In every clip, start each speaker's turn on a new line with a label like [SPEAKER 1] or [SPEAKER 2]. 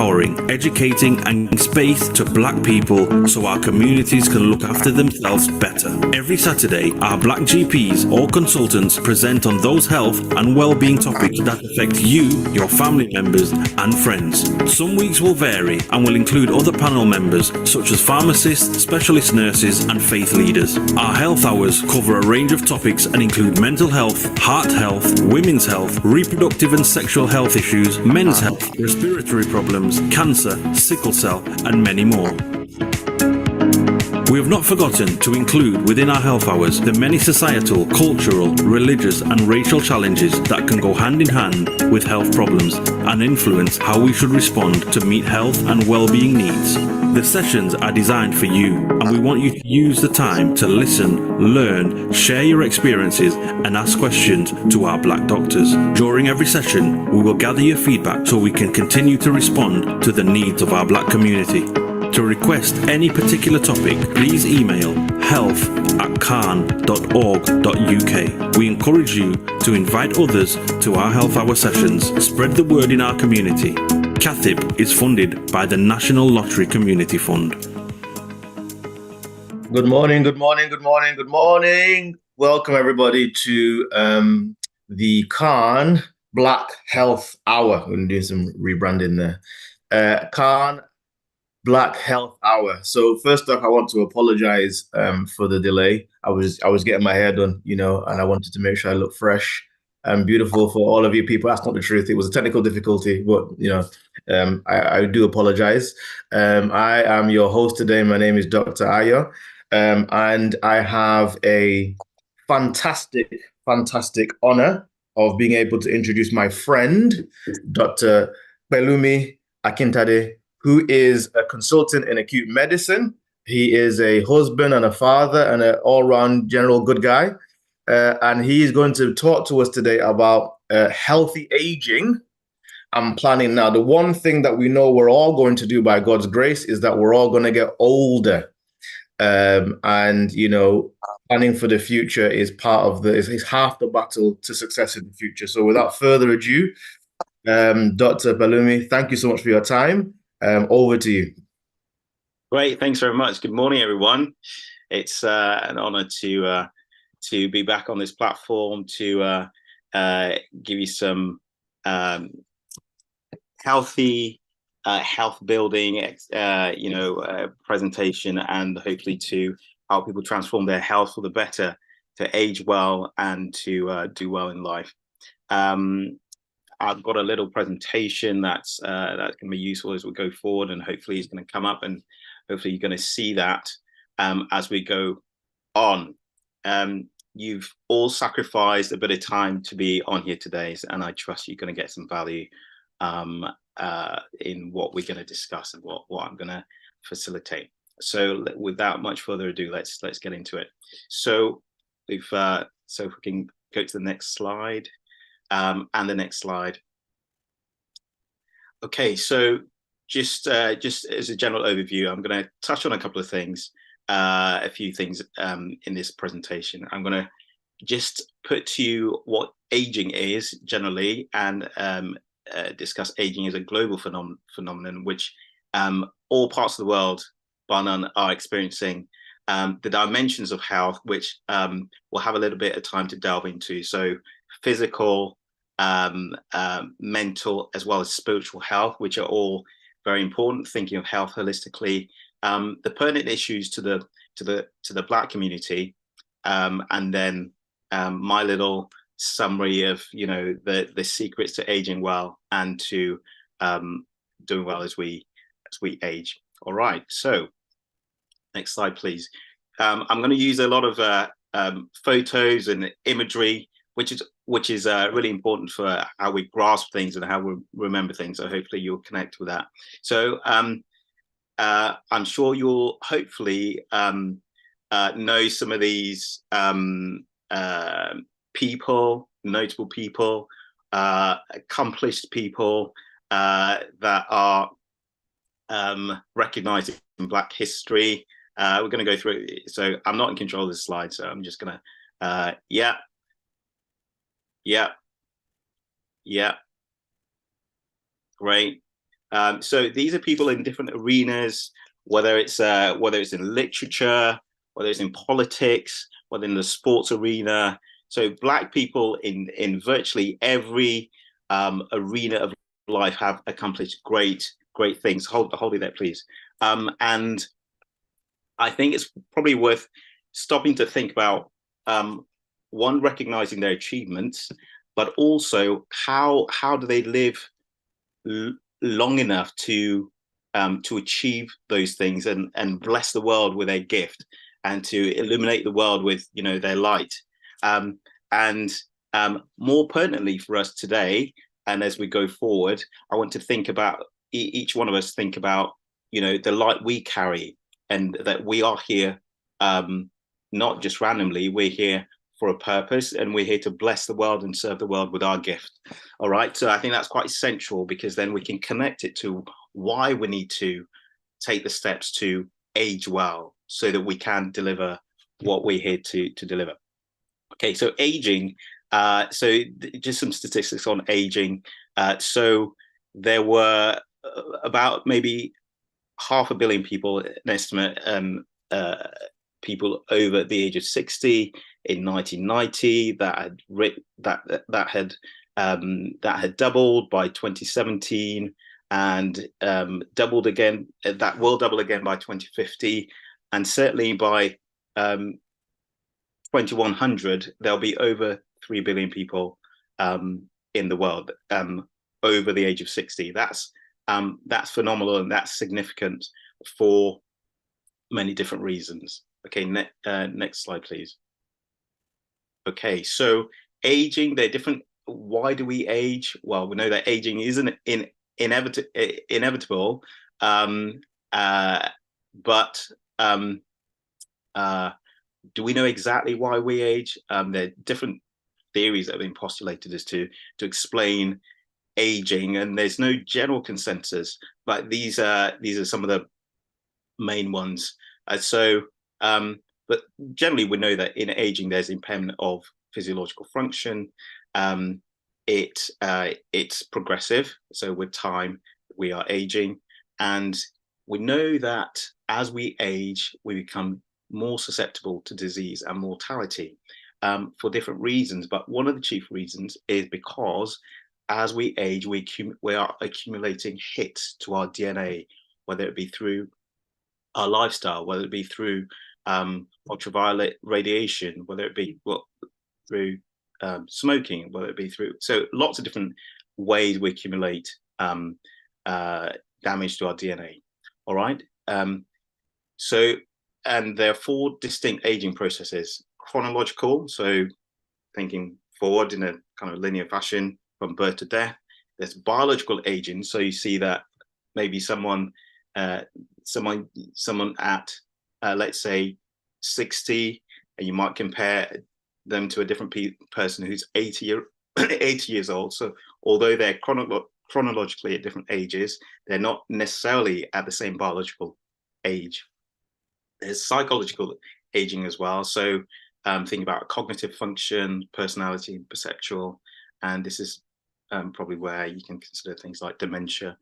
[SPEAKER 1] empowering, educating and giving space to Black people so our communities can look after themselves better. Every Saturday, our Black GPs or consultants present on those health and well-being topics that affect you, your family members and friends. Some weeks will vary and will include other panel members such as pharmacists, specialist nurses and faith leaders. Our health hours cover a range of topics and include mental health, heart health, women's health, reproductive and sexual health issues, men's health, respiratory problems, cancer, sickle cell, and many more. We have not forgotten to include within our health hours the many societal, cultural, religious, and racial challenges that can go hand in hand with health problems and influence how we should respond to meet health and well-being needs. The sessions are designed for you, and we want you to use the time to listen, learn, share your experiences, and ask questions to our Black doctors. During every session, we will gather your feedback so we can continue to respond to the needs of our Black community. To request any particular topic, please email health@carn.org.uk. We encourage you to invite others to our health hour sessions. Spread the word in our community. CATHIP is funded by the National Lottery Community Fund.
[SPEAKER 2] Good morning, good morning, good morning, good morning. Welcome everybody to the Carn Black Health Hour. We're going to do some rebranding there. Carn Black Health Hour. So first off, I want to apologize for the delay. I was getting my hair done, and I wanted to make sure I look fresh and beautiful for all of you people. That's not the truth. It was a technical difficulty, but I do apologize. I am your host today. My name is Dr. Ayo, and I have a fantastic honor of being able to introduce my friend, Dr. Pelumi Akintade, who is a consultant in acute medicine. He is a husband and a father and an all-round general good guy. And he is going to talk to us today about healthy aging and planning. Now, the one thing that we know we're all going to do by God's grace is that we're all going to get older. And planning for the future is is half the battle to success in the future. So without further ado, Dr. Pelumi, thank you so much for your time. Over to you.
[SPEAKER 3] Great, thanks very much. Good morning, everyone. It's an honor to be back on this platform to give you some healthy health building, presentation, and hopefully to help people transform their health for the better, to age well and to do well in life. I've got a little presentation that's going to be useful as we go forward, and hopefully it's going to come up, and hopefully you're going to see that as we go on. You've all sacrificed a bit of time to be on here today, and I trust you're going to get some value in what we're going to discuss and what I'm going to facilitate. So without much further ado, let's get into it. So if we can go to the next slide. And the next slide. Okay, so just as a general overview, I'm going to touch on a couple of things, a few things in this presentation. I'm going to just put to you what aging is generally, and discuss aging as a global phenomenon, which all parts of the world, bar none, are experiencing. The dimensions of health, which we'll have a little bit of time to delve into. So physical, mental, as well as spiritual health, which are all very important. Thinking of health holistically, the pertinent issues to the Black community, and then my little summary of the secrets to aging well and to doing well as we age. All right, so next slide, please. I'm going to use a lot of photos and imagery, which is really important for how we grasp things and how we remember things. So hopefully you'll connect with that. So I'm sure you'll hopefully know some of these people, notable people, accomplished people that are recognized in Black history. We're going to go through it. So I'm not in control of this slide, so I'm just going to, yeah. Great. So these are people in different arenas, whether it's in literature, whether it's in politics, whether in the sports arena. So Black people in virtually every arena of life have accomplished great things. Hold it there, please. And I think it's probably worth stopping to think about one, recognizing their achievements, but also how do they live long enough to achieve those things and bless the world with their gift and to illuminate the world with their light. And more pertinently for us today, and as we go forward, I want to think about each one of us think about the light we carry, and that we are here not just randomly. We're here for a purpose, and we're here to bless the world and serve the world with our gift. All right, so I think that's quite central, because then we can connect it to why we need to take the steps to age well, so that we can deliver what we're here to deliver. Okay, so aging. So just some statistics on aging. So there were about maybe 500 million people, an estimate, people over the age of 60 in 1990. That had doubled by 2017, and doubled again. That will double again by 2050, and certainly by 2100 there'll be over 3 billion people in the world over the age of 60. That's phenomenal, and that's significant for many different reasons. Okay, next slide, please. Okay, so aging, they're different. Why do we age? Well, we know that aging isn't inevitable, but do we know exactly why we age? There are different theories that have been postulated as to explain aging, and there's no general consensus, but these are some of the main ones. But generally we know that in aging there's impairment of physiological function. It's progressive, so with time we are aging, and we know that as we age we become more susceptible to disease and mortality for different reasons. But one of the chief reasons is because as we age, we are accumulating hits to our DNA, whether it be through our lifestyle, whether it be through ultraviolet radiation, whether it be through smoking, whether it be through, so lots of different ways we accumulate damage to our DNA. All right. And there are 4 distinct aging processes: chronological, so thinking forward in a kind of linear fashion from birth to death. There's biological aging, so you see that maybe someone at let's say 60, and you might compare them to a different person who's 80 years old. So although they're chronologically at different ages, they're not necessarily at the same biological age. There's psychological aging as well. So think about cognitive function, personality, and perceptual. And this is probably where you can consider things like dementia.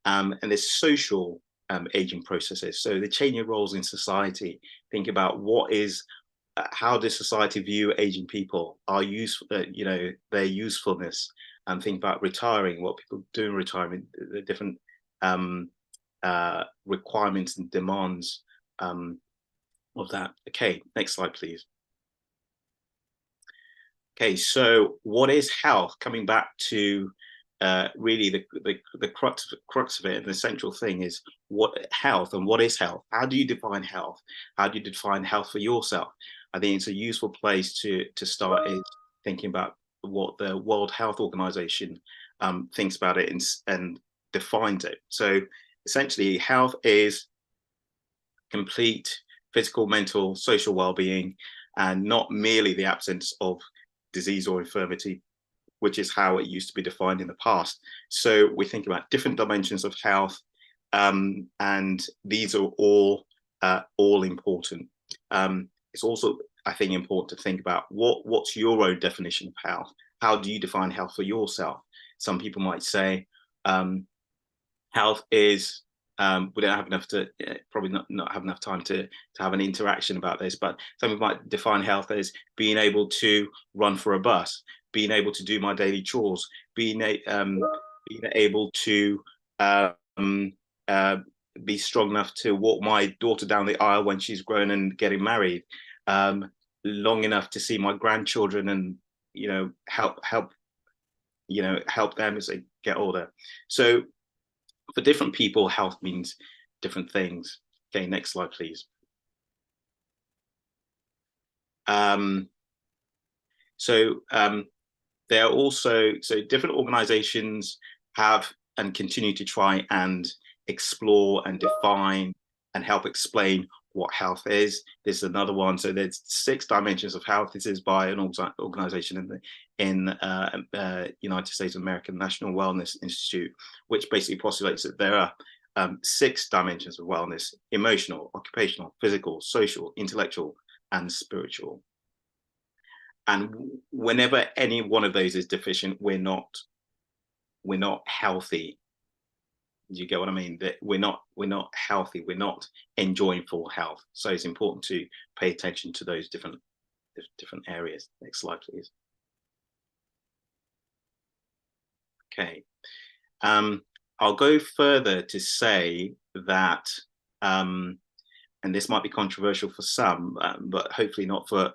[SPEAKER 3] And there's social aging processes. So the changing roles in society. Think about how does society view aging people? Their usefulness. And think about retiring, what people do in retirement, the different requirements and demands of that. Okay, next slide, please. Okay, so what is health? Coming back to really the crux of it, and the central thing is what health, and what is health? How do you define health? How do you define health for yourself? I think it's a useful place to start is thinking about what the World Health Organization thinks about it and defines it. So essentially, health is complete physical, mental, social well-being, and not merely the absence of disease or infirmity, which is how it used to be defined in the past. So we think about different dimensions of health, and these are all important. It's also, I think, important to think about what's your own definition of health. How do you define health for yourself? Some people might say health is, we don't have enough to, probably not have enough time to have an interaction about this, but some people might define health as being able to run for a bus, being able to do my daily chores, being able to be strong enough to walk my daughter down the aisle when she's grown and getting married, long enough to see my grandchildren and, you know, help them as they get older. So for different people, health means different things. Okay, next slide, please. There are also, so different organizations have and continue to try and explore and define and help explain what health is. This is another one. So there's 6 dimensions of health. This is by an organization in United States of America, National Wellness Institute, which basically postulates that there are 6 dimensions of wellness: emotional, occupational, physical, social, intellectual, and spiritual. And whenever any one of those is deficient, we're not healthy. Do you get what I mean? That we're not healthy. We're not enjoying full health. So it's important to pay attention to those different areas. Next slide, please. Okay. I'll go further to say that, and this might be controversial for some, but hopefully not for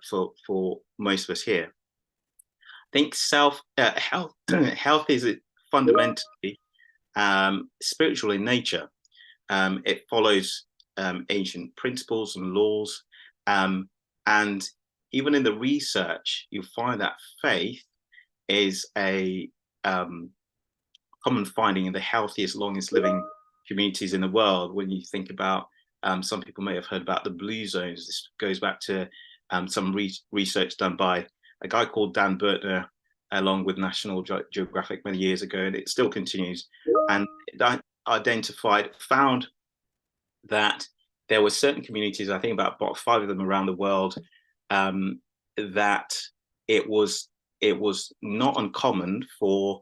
[SPEAKER 3] most of us here. I think health is fundamentally spiritual in nature. It follows ancient principles and laws, and even in the research, you find that faith is a common finding in the healthiest, longest living communities in the world. When you think about, some people may have heard about the blue zones. This goes back to some research done by a guy called Dan Bertner, along with National Geographic many years ago, and it still continues. And it found that there were certain communities, I think about 5 of them around the world, that it was not uncommon for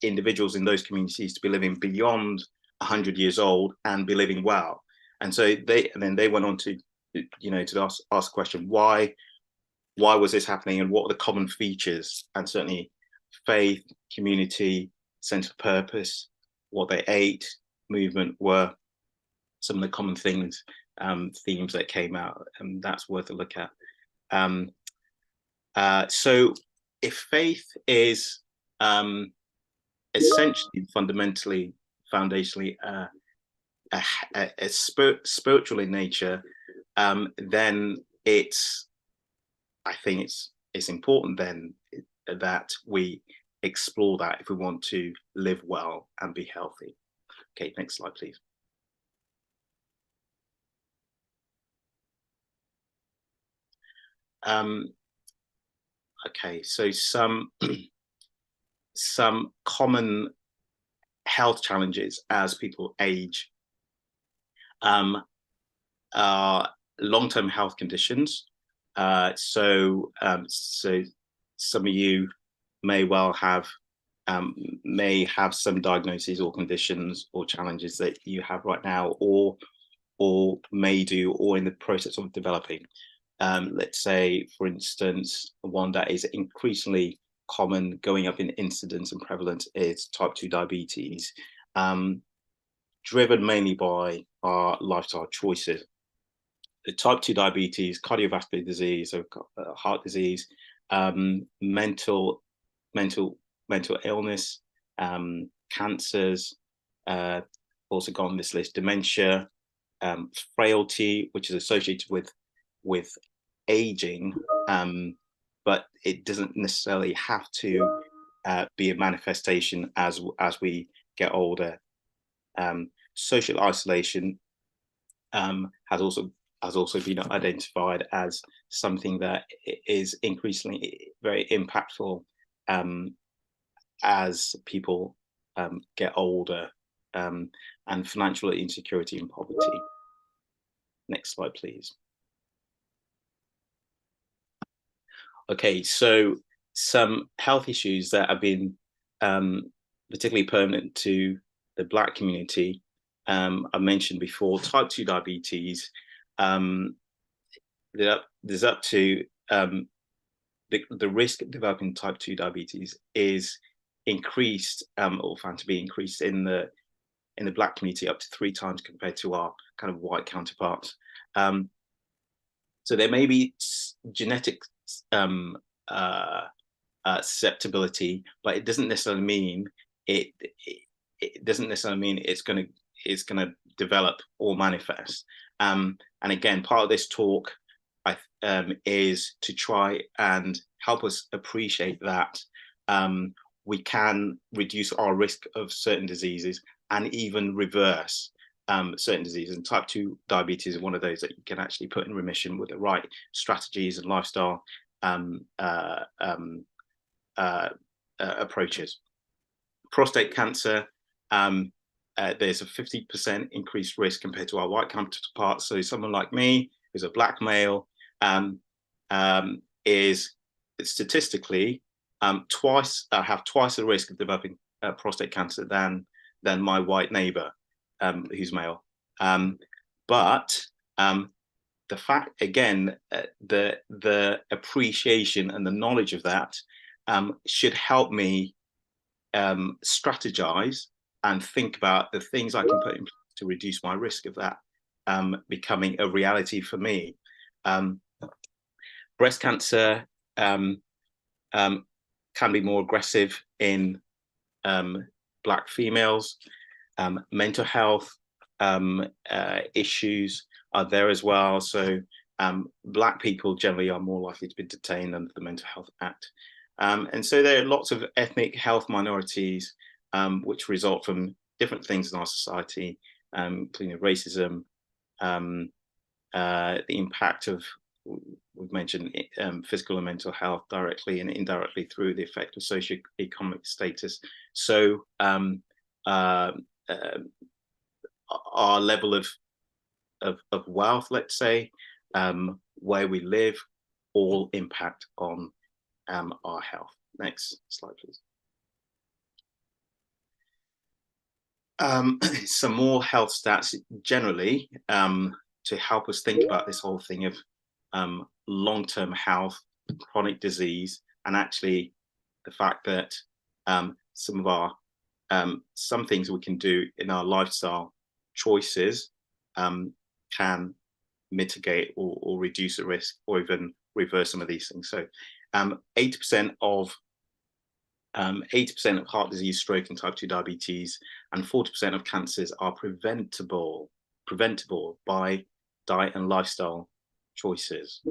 [SPEAKER 3] individuals in those communities to be living beyond 100 years old and be living well. And so they went on to, to ask the question, why was this happening, and what were the common features? And certainly faith, community, sense of purpose, what they ate, movement were some of the common themes that came out, and that's worth a look at. So if faith is essentially, fundamentally, foundationally spiritual in nature, then I think it's important then that we explore that if we want to live well and be healthy. Okay, next slide, please. Okay, so some common health challenges as people age are long-term health conditions. So some of you may well have some diagnoses or conditions or challenges that you have right now, or may do, or in the process of developing. Let's say, for instance, one that is increasingly common, going up in incidence and prevalence, is type 2 diabetes, driven mainly by our lifestyle choices. The type 2 diabetes, cardiovascular disease, so heart disease, mental illness, cancers, also got on this list, dementia, frailty, which is associated with aging, but it doesn't necessarily have to be a manifestation as we get older. Social isolation has also been identified as something that is increasingly very impactful as people get older, and financial insecurity and poverty. Next slide, please. Okay, so some health issues that have been particularly permanent to the Black community, I mentioned before, type 2 diabetes, there's up to the risk of developing type 2 diabetes is increased, or found to be increased in the Black community up to 3 times compared to our kind of white counterparts. So there may be genetic susceptibility, but it doesn't necessarily mean it doesn't necessarily mean it's going to develop or manifest. And again, part of this talk is to try and help us appreciate that we can reduce our risk of certain diseases and even reverse certain diseases. And type 2 diabetes is one of those that you can actually put in remission with the right strategies and lifestyle approaches. Prostate cancer, there's a 50% increased risk compared to our white counterparts. So someone like me, who's a Black male, is statistically have twice the risk of developing prostate cancer than my white neighbor, who's male. But the fact, again, the appreciation and the knowledge of that should help me strategize and think about the things I can put in place to reduce my risk of that becoming a reality for me. Breast cancer can be more aggressive in Black females. Mental health issues are there as well. So Black people generally are more likely to be detained under the Mental Health Act. And so there are lots of ethnic health minorities which result from different things in our society, including racism, the impact of, we've mentioned physical and mental health directly and indirectly through the effect of socioeconomic status. So our level of wealth, let's say, where we live, all impact on our health. Next slide, please. Some more health stats generally to help us think about this whole thing of long-term health, chronic disease, and actually the fact that some things we can do in our lifestyle choices can mitigate or reduce the risk or even reverse some of these things. So 80% of heart disease, stroke, and type 2 diabetes, and 40% of cancers are preventable by diet and lifestyle choices.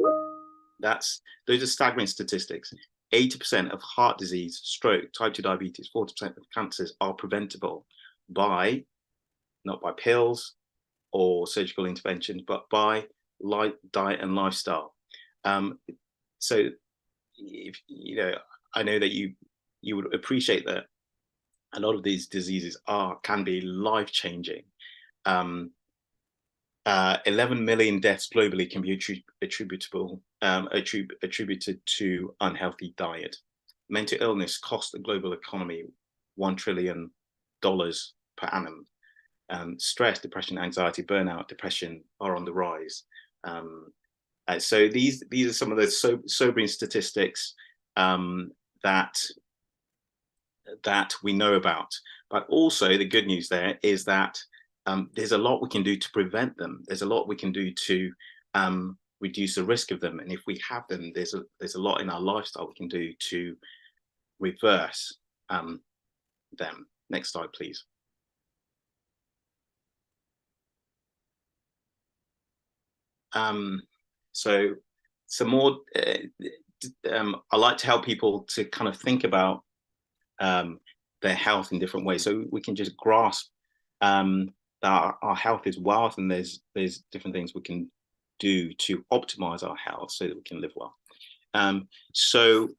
[SPEAKER 3] Those are staggering statistics. 80% of heart disease, stroke, type 2 diabetes, 40% of cancers are preventable not by pills or surgical interventions, but by diet and lifestyle. So, if, I know that you would appreciate that a lot of these diseases can be life-changing. 11 million deaths globally can be attributed to unhealthy diet. Mental illness costs the global economy $1 trillion per annum. Stress, depression, anxiety, burnout, depression are on the rise. So these are some of the sobering statistics that we know about. But also the good news there is that there's a lot we can do to prevent them. There's a lot we can do to reduce the risk of them. And if we have them, there's a lot in our lifestyle we can do to reverse them. Next slide, please. So some more, I like to help people to kind of think about their health in different ways. So we can just grasp that our health is wealth, and there's different things we can do to optimize our health so that we can live well. So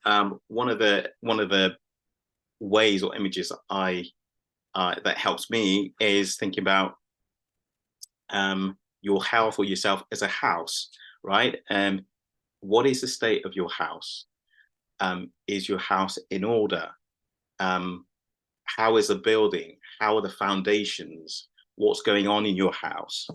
[SPEAKER 3] one of the ways or images that helps me is thinking about your health or yourself as a house, right? What is the state of your house? Is your house in order? How is the building? how are the foundations? What's going on in your house?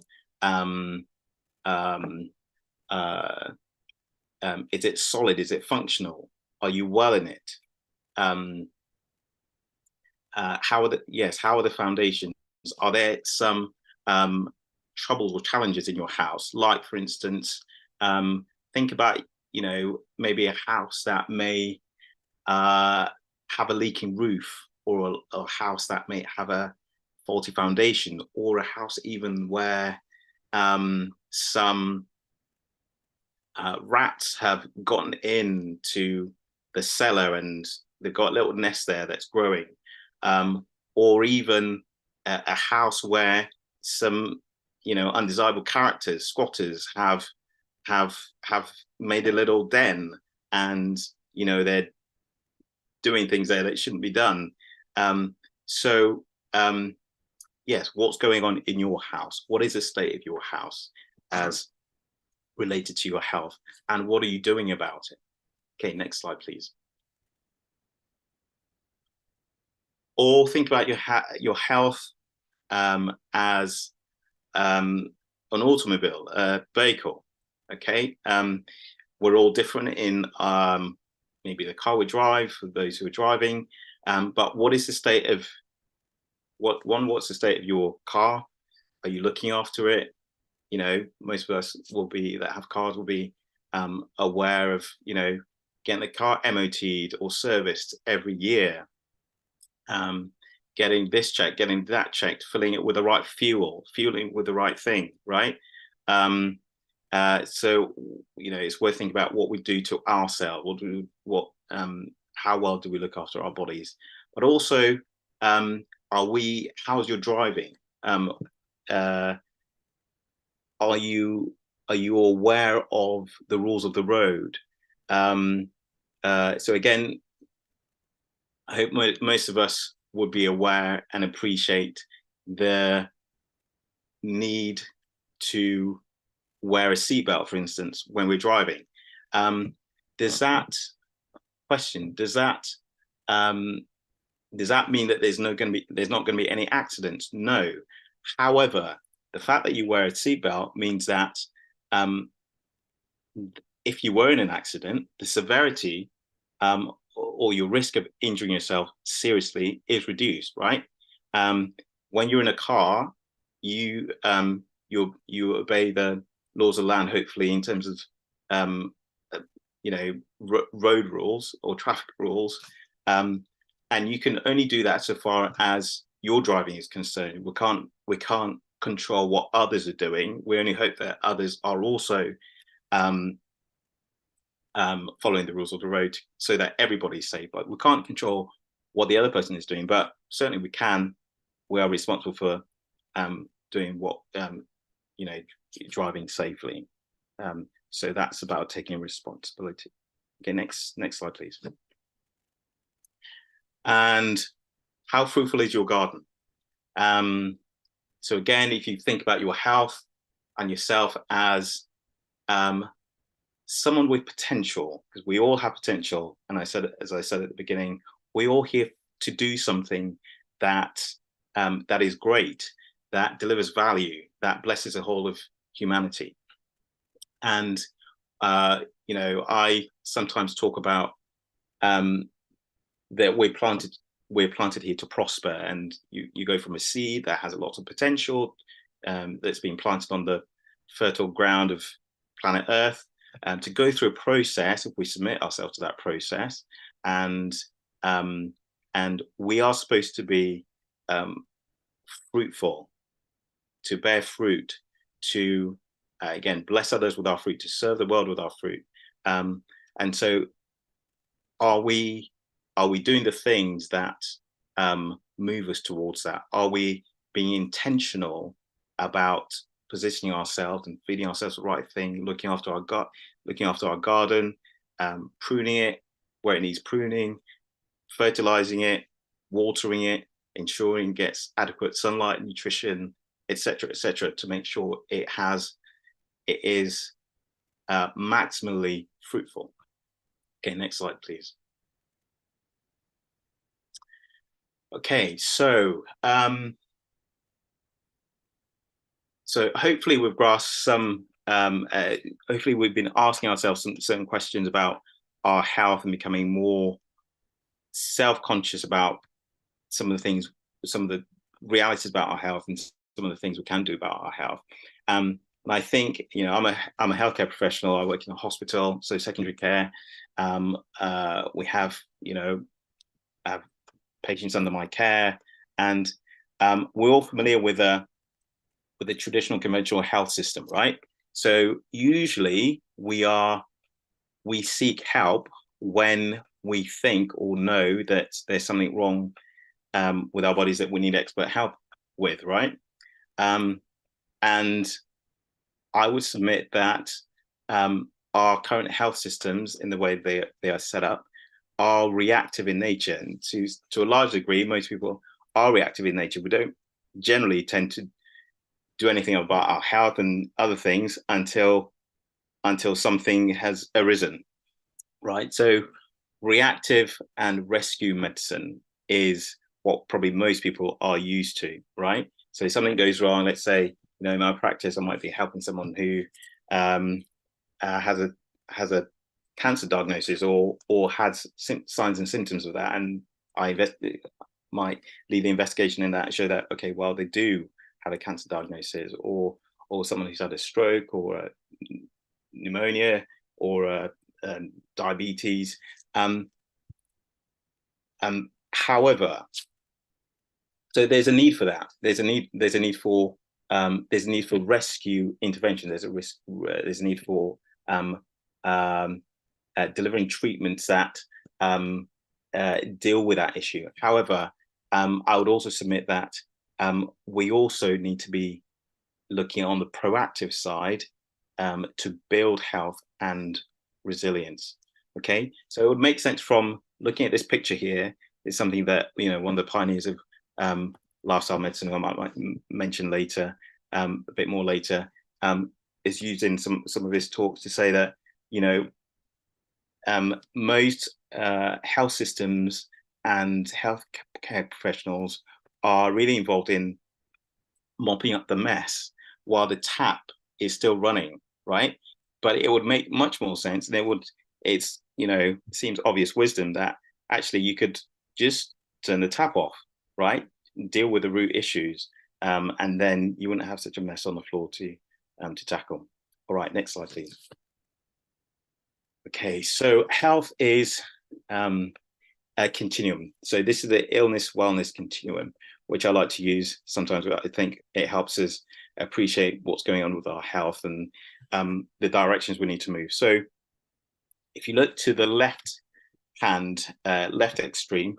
[SPEAKER 3] Is it solid? Is it functional? Are you well in it? How are the foundations? Are there some troubles or challenges in your house? Like, for instance, think about, maybe a house that may have a leaking roof, or a house that may have a faulty foundation, or a house even where some rats have gotten into the cellar and they've got a little nest there that's growing, or even a house where some undesirable characters, squatters, have made a little den, and they're doing things there that shouldn't be done. Yes, what's going on in your house? What is the state of your house as related to your health, and what are you doing about it? Okay, next slide, please. Or think about your health as an automobile, a vehicle. Okay, we're all different in maybe the car we drive, for those who are driving, but what is the state of what's the state of your car? Are you looking after it? Most of us that have cars will be aware of getting the car MOT'd or serviced every year, getting this checked, getting that checked, filling it with the right fueling with the right thing, right? So it's worth thinking about what we do to ourselves. How well do we look after our bodies? But also, how's your driving? Are you aware of the rules of the road? So again, I hope most of us would be aware and appreciate the need to wear a seatbelt, for instance, when we're driving. Does that mean that there's not going to be any accidents? No. However, the fact that you wear a seatbelt means that if you were in an accident, the severity or your risk of injuring yourself seriously is reduced, right? When you're in a car, you obey the laws of the land, hopefully, in terms of road rules or traffic rules, and you can only do that so far as your driving is concerned. We can't control what others are doing. We only hope that others are also following the rules of the road so that everybody's safe. But we can't control what the other person is doing, but certainly we are responsible for doing what driving safely. So that's about taking responsibility. Okay, next slide, please. And how fruitful is your garden? So again, if you think about your health and yourself as someone with potential, because we all have potential, and as I said at the beginning, we're all here to do something that is great, that delivers value, that blesses the whole of humanity. And I sometimes talk about that we're planted here to prosper, and you go from a seed that has a lot of potential, that's been planted on the fertile ground of planet Earth, to go through a process, if we submit ourselves to that process, and we are supposed to be fruitful, to bear fruit, to again bless others with our fruit, to serve the world with our fruit. And so are we doing the things that move us towards that? Are we being intentional about positioning ourselves and feeding ourselves the right thing, looking after our garden, pruning it where it needs pruning, fertilizing it, watering it, ensuring it gets adequate sunlight, nutrition, etc., to make sure it is maximally fruitful. Okay, next slide, please. Okay, so hopefully we've grasped some. Hopefully we've been asking ourselves some certain questions about our health and becoming more self-conscious about some of the things, some of the realities about our health, and some of the things we can do about our health. And I think, you know, I'm a healthcare professional. I work in a hospital, so secondary care. We have, you know, have patients under my care, and we're all familiar with the traditional conventional health system, right? So usually we seek help when we think or know that there's something wrong with our bodies that we need expert help with, right? And I would submit that our current health systems, in the way they are set up, are reactive in nature. And to a large degree, most people are reactive in nature. We don't generally tend to do anything about our health and other things until something has arisen, right? So reactive and rescue medicine is what probably most people are used to, right? So something goes wrong, let's say, you know, in my practice, I might be helping someone who has a cancer diagnosis or has signs and symptoms of that, and I might lead the investigation in that and show that, okay, well, they do have a cancer diagnosis, or someone who's had a stroke or a pneumonia or a diabetes. However, so there's a need for that. There's a need for rescue intervention. There's a need for delivering treatments that deal with that issue. However, I would also submit that we also need to be looking on the proactive side to build health and resilience. Okay, so it would make sense from looking at this picture here. It's something that, you know, one of the pioneers of lifestyle medicine, I might mention later, a bit more later, is used in some of his talks to say that, you know, most health systems and healthcare professionals are really involved in mopping up the mess while the tap is still running, right? But it would make much more sense, and it's, you know, it seems obvious wisdom that actually you could just turn the tap off, right? Deal with the root issues, and then you wouldn't have such a mess on the floor to tackle. All right, next slide, please. Okay, so health is a continuum. So this is the illness wellness continuum, which I like to use sometimes. I think it helps us appreciate what's going on with our health and the directions we need to move. So if you look to the left extreme,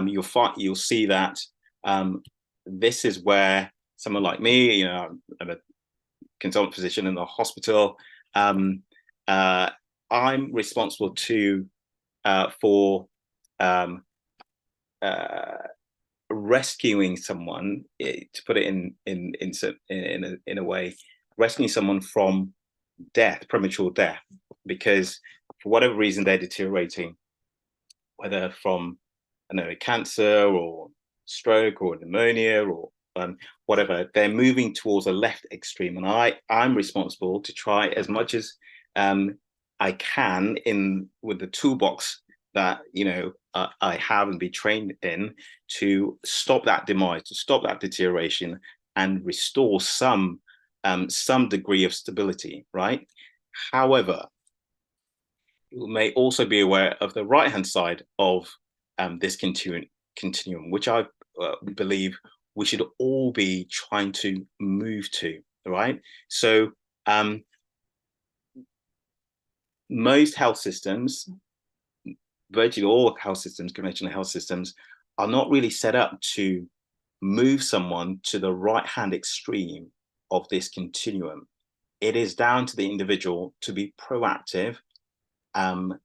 [SPEAKER 3] you'll see that this is where someone like me, you know, I'm a consultant physician in the hospital. I'm responsible for rescuing someone, to put it in a way, rescuing someone from death, premature death, because for whatever reason they're deteriorating, whether from, I don't know, cancer or stroke or pneumonia or whatever, they're moving towards a left extreme, and I'm responsible to try as much as I can with the toolbox that, you know, I have and be trained in, to stop that demise, to stop that deterioration, and restore some degree of stability, right? However, you may also be aware of the right-hand side of this continuum, which I believe we should all be trying to move to, right? So most health systems, virtually all health systems, conventional health systems, are not really set up to move someone to the right-hand extreme of this continuum. It is down to the individual to be proactive and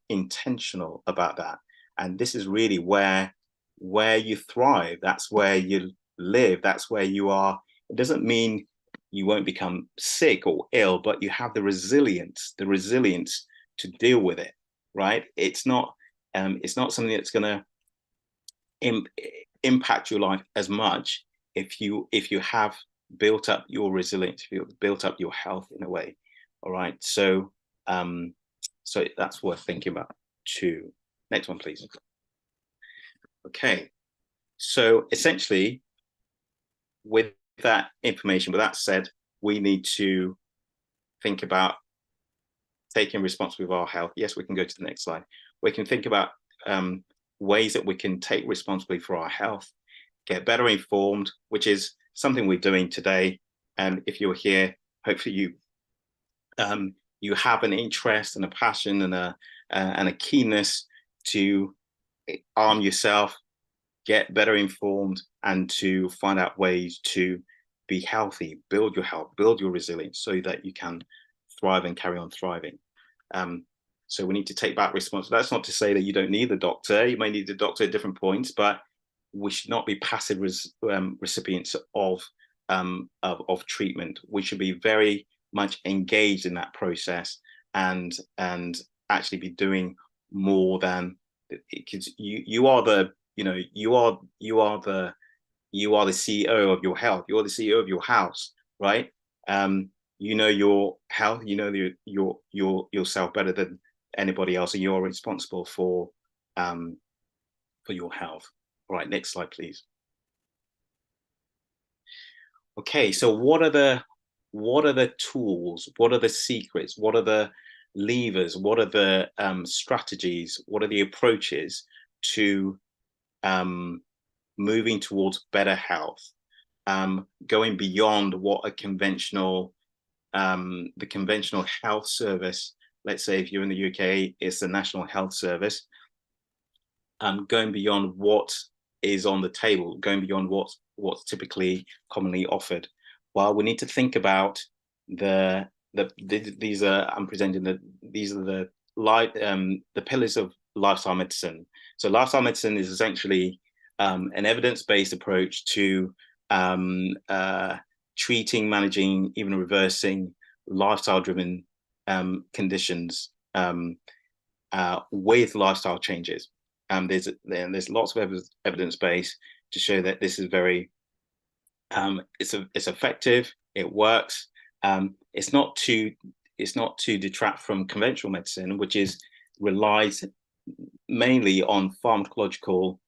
[SPEAKER 3] intentional about that. And this is really where you thrive. That's where you live. That's where you are. It doesn't mean you won't become sick or ill, but you have the resilience to deal with it, right? It's not something that's going to impact your life as much if you have built up your resilience, if you've built up your health in a way. All right, so so that's worth thinking about too. Next one, please. Okay, so essentially, with that information, with that said, we need to think about taking responsibility of our health. Yes, we can go to the next slide. We can think about ways that we can take responsibility for our health, get better informed, which is something we're doing today. And if you're here, hopefully you have an interest and a passion and a keenness to arm yourself, get better informed, and to find out ways to be healthy, build your health, build your resilience so that you can thrive and carry on thriving. So we need to take back responsibility. That's not to say that you don't need the doctor. You may need the doctor at different points, but we should not be passive recipients of treatment. We should be very much engaged in that process and actually be doing more than, because you are the CEO of your health. You're the CEO of your house, right? You know your health. You know yourself better than anybody else, and you're responsible for your health. All right, next slide, please. Okay, so what are the tools? What are the secrets? What are the levers? What are the strategies? What are the approaches to moving towards better health? Going beyond what a conventional the conventional health service, let's say if you're in the UK, it's the National Health Service, going beyond what is on the table, going beyond what's typically commonly offered. Well, we need to think about these are I'm presenting these are the pillars of lifestyle medicine. So lifestyle medicine is essentially an evidence-based approach to treating, managing, even reversing lifestyle-driven conditions with lifestyle changes. There's lots of evidence base to show that this is very it's effective. It works. It's not to detract from conventional medicine, which relies mainly on pharmacological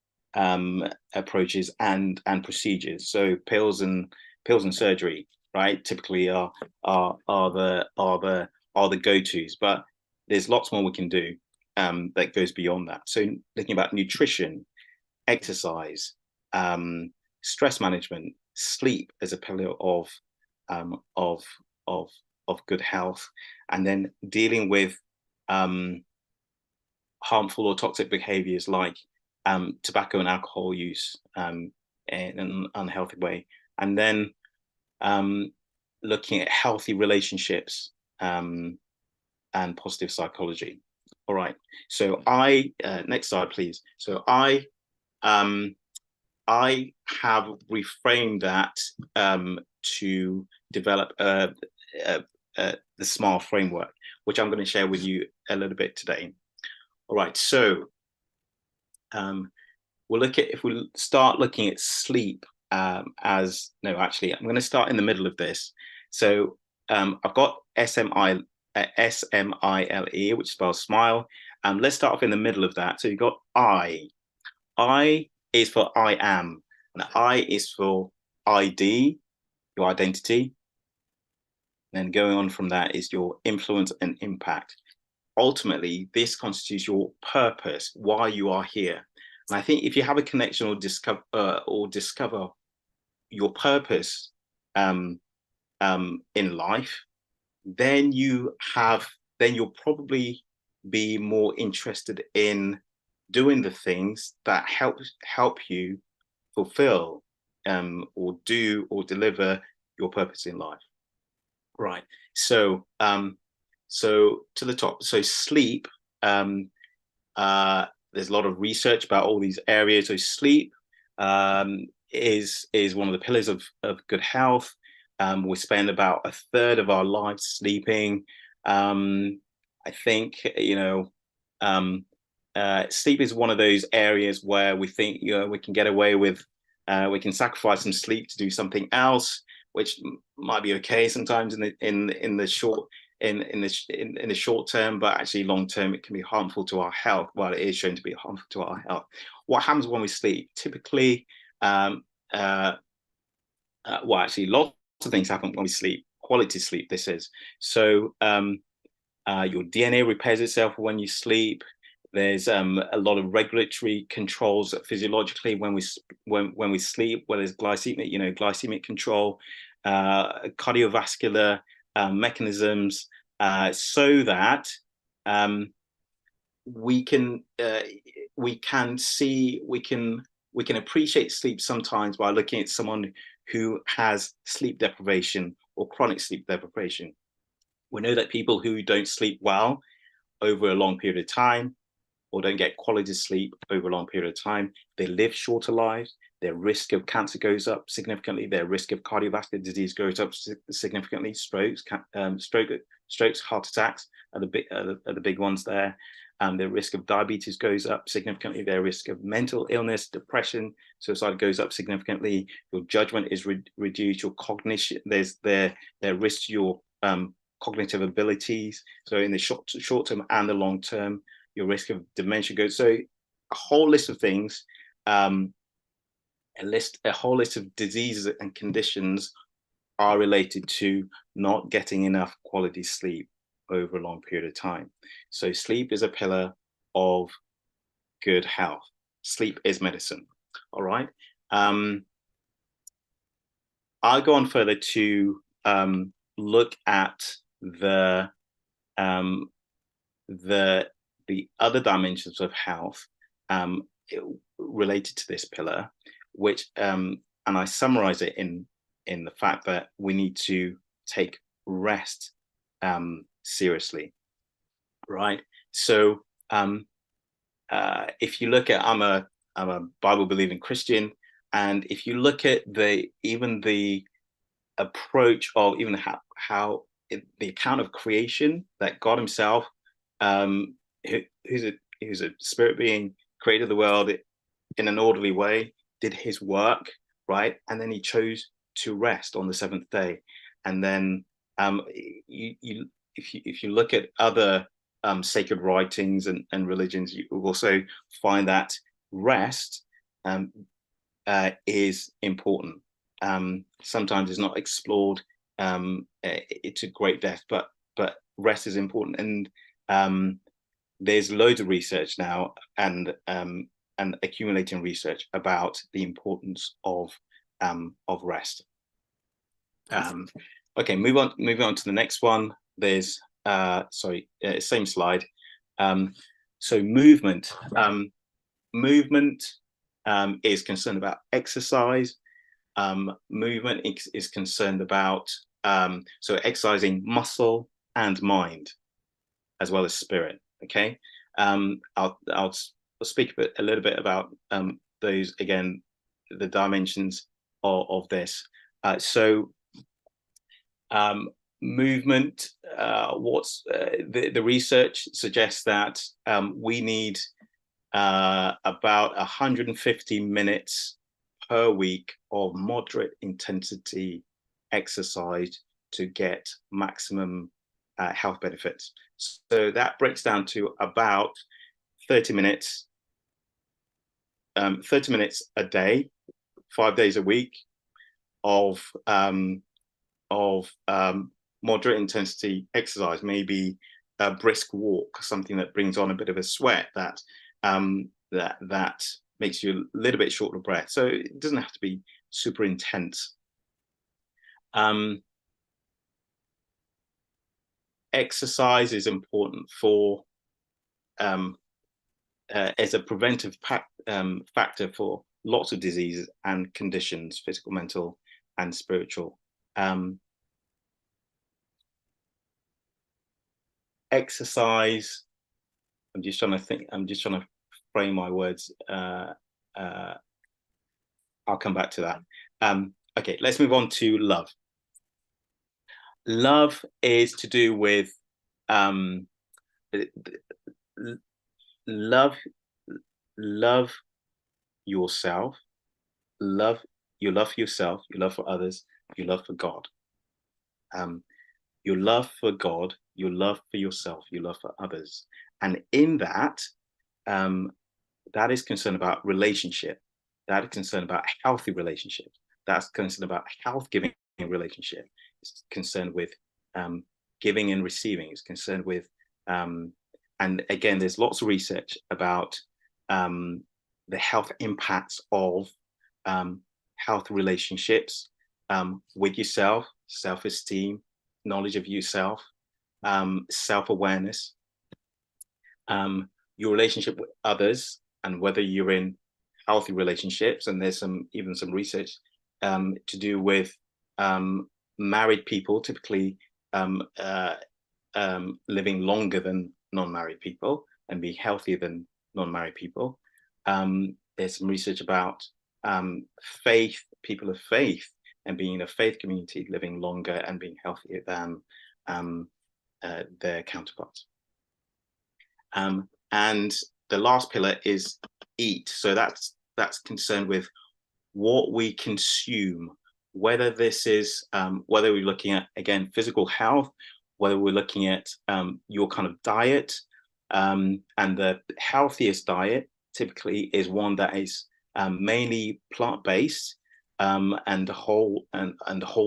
[SPEAKER 3] approaches and procedures. So pills and surgery, right, typically are the go-tos, but there's lots more we can do that goes beyond that. So thinking about nutrition, exercise, stress management, sleep as a pillar of good health, and then dealing with harmful or toxic behaviors like tobacco and alcohol use in an unhealthy way, and then looking at healthy relationships and positive psychology. All right, so next slide, please. So I have reframed that to develop the SMILE framework, which I'm going to share with you a little bit today. All right, so if we start looking at sleep actually, I'm going to start in the middle of this. So I've got SMILE, which spells smile. Let's start off in the middle of that. So you've got I. I is for I am, and I is for ID, your identity. Then going on from that is your influence and impact. Ultimately, this constitutes your purpose, why you are here. And I think if you have a connection or discover your purpose in life, then you'll probably be more interested in doing the things that help you fulfill or deliver your purpose in life. Right. So so to the top. So sleep. There's a lot of research about all these areas. So sleep is one of the pillars of good health. We spend about a third of our lives sleeping. I think sleep is one of those areas where we think we can get away with, we can sacrifice some sleep to do something else, which might be okay sometimes in the short term, but actually long term it can be harmful to our health. Well, it is shown to be harmful to our health. What happens when we sleep? Typically, well, actually, lots of things happen when we sleep. Quality sleep, this is. So your DNA repairs itself when you sleep. There's a lot of regulatory controls physiologically when we sleep, whether it's glycemic control, cardiovascular mechanisms, so that we can appreciate sleep sometimes by looking at someone who has sleep deprivation or chronic sleep deprivation. We know that people who don't sleep well over a long period of time, or don't get quality sleep over a long period of time, they live shorter lives. Their risk of cancer goes up significantly. Their risk of cardiovascular disease goes up significantly. Strokes, heart attacks are the big ones there. Their risk of diabetes goes up significantly. Their risk of mental illness, depression, suicide goes up significantly. Your judgment is reduced. Your cognition, there's their risk to your cognitive abilities. So in the short term and the long term, your risk of dementia goes. So a whole list of things, a whole list of diseases and conditions are related to not getting enough quality sleep over a long period of time. So sleep is a pillar of good health. Sleep is medicine. All right. I'll go on further to look at the other dimensions of health related to this pillar, which and I summarize it in the fact that we need to take rest seriously, right? So if you look at, I'm a Bible believing Christian, and if you look at the approach of even how the account of creation, that God Himself, who's a spirit being, created the world in an orderly way, did His work, right, and then He chose to rest on the seventh day. And then if you look at other sacred writings and religions, you will also find that rest is important. Sometimes it's not explored to great depth, but rest is important. And there's loads of research now and accumulating research about the importance of rest. Okay, moving on to the next one. There's same slide. So movement. Movement is concerned about exercise. Movement is concerned about so exercising muscle and mind, as well as spirit. Okay, I'll speak a little bit about those again, the dimensions of this. So movement. The research suggests that we need about 150 minutes per week of moderate intensity exercise to get maximum health benefits. So that breaks down to about 30 minutes a day, 5 days a week of moderate intensity exercise, maybe a brisk walk, something that brings on a bit of a sweat that makes you a little bit short of breath. So it doesn't have to be super intense. Exercise is important for as a preventive factor for lots of diseases and conditions, physical, mental, and spiritual. Exercise. I'm just trying to frame my words. I'll come back to that. Okay, let's move on to love. Love is to do with love love yourself, love your love for yourself, your love for others, your love for God. Um, your love for God, your love for yourself, your love for others. And in that, um, that is concerned about relationship. That is concerned about healthy relationships. That's concerned about health-giving relationship. It's concerned with giving and receiving. It's concerned with, and again, there's lots of research about the health impacts of health relationships with yourself, self-esteem, knowledge of yourself, self-awareness, your relationship with others, and whether you're in healthy relationships. And there's even some research to do with married people typically living longer than non-married people and be healthier than non-married people. There's some research about faith, people of faith, and being in a faith community living longer and being healthier than their counterparts. And the last pillar is eat. So that's concerned with what we consume, whether this is whether we're looking at, again, physical health, whether we're looking at your kind of diet, and the healthiest diet typically is one that is mainly plant-based and whole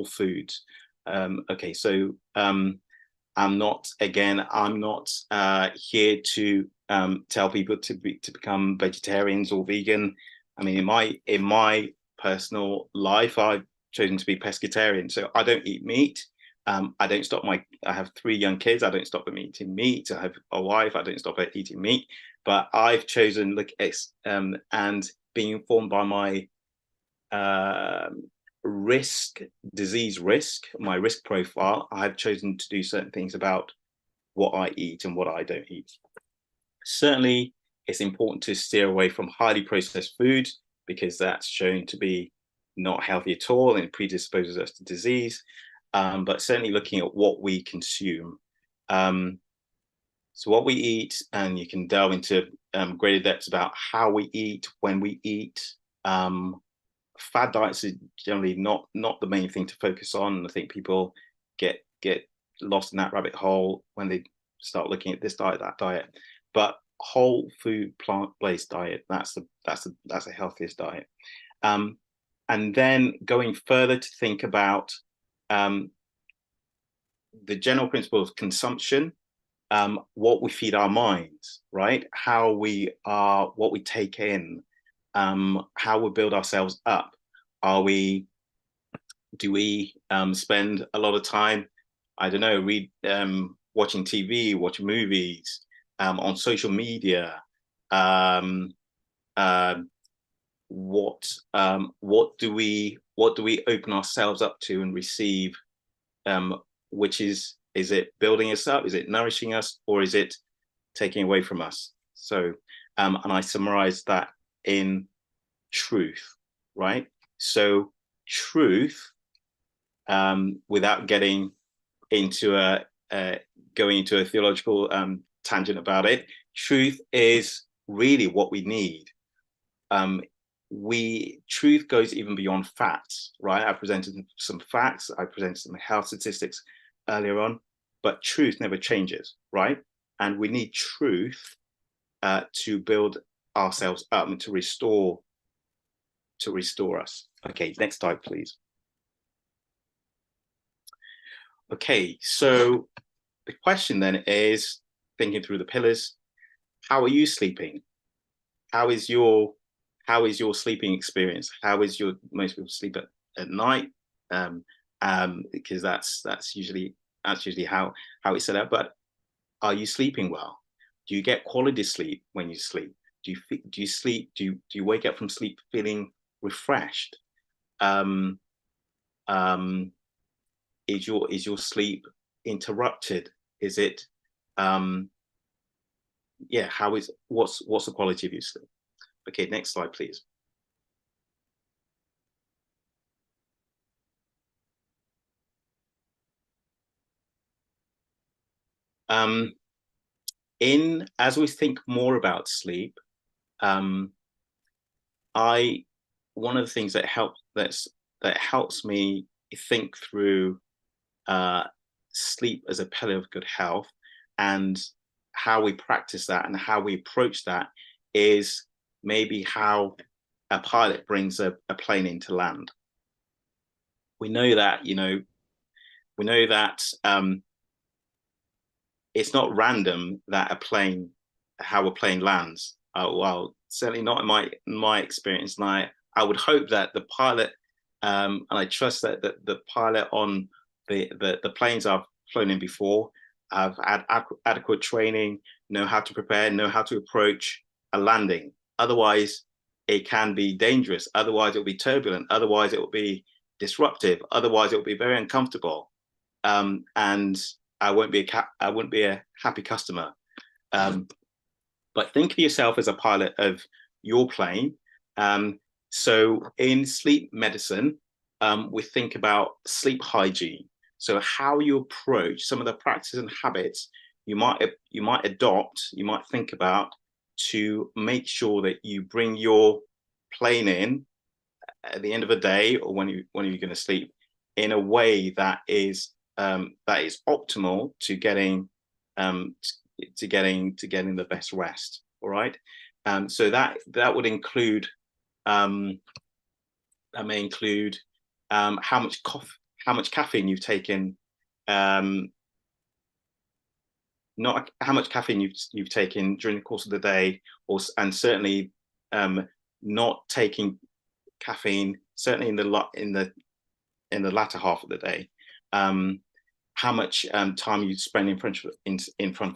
[SPEAKER 3] foods. Okay, so I'm not here to tell people to become vegetarians or vegan. I mean, in my personal life, I've chosen to be pescatarian, so I don't eat meat. I don't stop I have 3 young kids. I don't stop them eating meat. I have a wife. I don't stop eating meat. But I've chosen and being informed by my disease risk, my risk profile, I've chosen to do certain things about what I eat and what I don't eat. Certainly, it's important to steer away from highly processed food because that's shown to be not healthy at all and predisposes us to disease. But certainly looking at what we consume. So what we eat, and you can delve into greater depths about how we eat, when we eat. Fad diets are generally not the main thing to focus on. I think people get lost in that rabbit hole when they start looking at this diet, that diet. But whole food, plant-based diet, that's the healthiest diet. And then going further to think about the general principle of consumption, what we feed our minds, right? How we are, what we take in, how we build ourselves up. Do we spend a lot of time, I don't know, watching TV, watching movies, on social media? What do we open ourselves up to and receive? Which is it building us up? Is it nourishing us, or is it taking away from us? So, and I summarize that in truth, right? So truth, without getting into going into a theological tangent about it, truth is really what we need. Truth goes even beyond facts, right? I presented some facts, I presented some health statistics earlier on, but truth never changes, right? And we need truth to build ourselves up and to restore us. Okay, next slide, please. Okay, so the question then is, thinking through the pillars, how are you sleeping? How is your sleeping experience? How is most people sleep at night? Because that's usually how it's set up. But are you sleeping well? Do you get quality sleep when you sleep? Do you sleep? Do you wake up from sleep feeling refreshed? Is your sleep interrupted? Is it what's the quality of your sleep? Okay, next slide, please. as we think more about sleep, one of the things that helps me think through sleep as a pillar of good health, and how we practice that and how we approach that, is maybe how a pilot brings a plane into land. We know that, it's not random that how a plane lands. Well, certainly not in my experience. And I would hope that the pilot, and I trust that the pilot on the planes I've flown in before have had adequate training, know how to prepare, know how to approach a landing. Otherwise, it can be dangerous. Otherwise, it will be turbulent. Otherwise, it will be disruptive. Otherwise, it will be very uncomfortable, and I wouldn't be a happy customer. But think of yourself as a pilot of your plane. So in sleep medicine, we think about sleep hygiene. So how you approach some of the practices and habits you might adopt, you might think about, to make sure that you bring your plane in at the end of the day, or when you're going to sleep, in a way that is optimal to getting the best rest. All right. So that would include how much caffeine you've taken, not how much caffeine you've taken during the course of the day, and certainly not taking caffeine certainly in the latter half of the day. How much time you spend in front of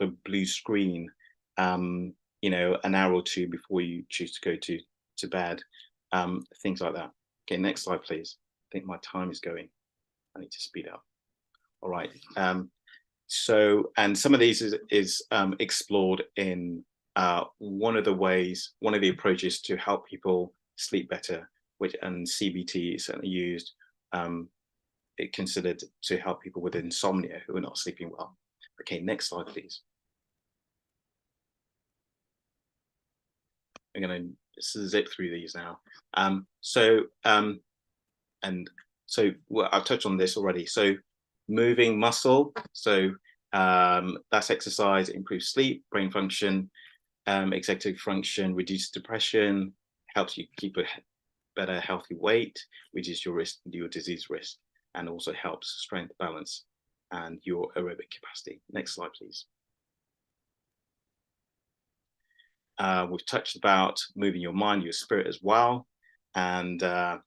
[SPEAKER 3] a blue screen, an hour or two before you choose to go to bed, things like that. Okay, next slide, please. I think my time is going. I need to speed up. All right. So, and some of these is explored in one of the approaches to help people sleep better, and CBT is certainly used. It considered to help people with insomnia who are not sleeping well. Okay, next slide, please. I'm going to zip through these now. Well, I've touched on this already. So moving muscle, so that's exercise, improves sleep, brain function, executive function, reduces depression, helps you keep a better healthy weight, reduces your disease risk, and also helps strength, balance, and your aerobic capacity. Next slide, please. We've touched about moving your mind, your spirit as well. And, I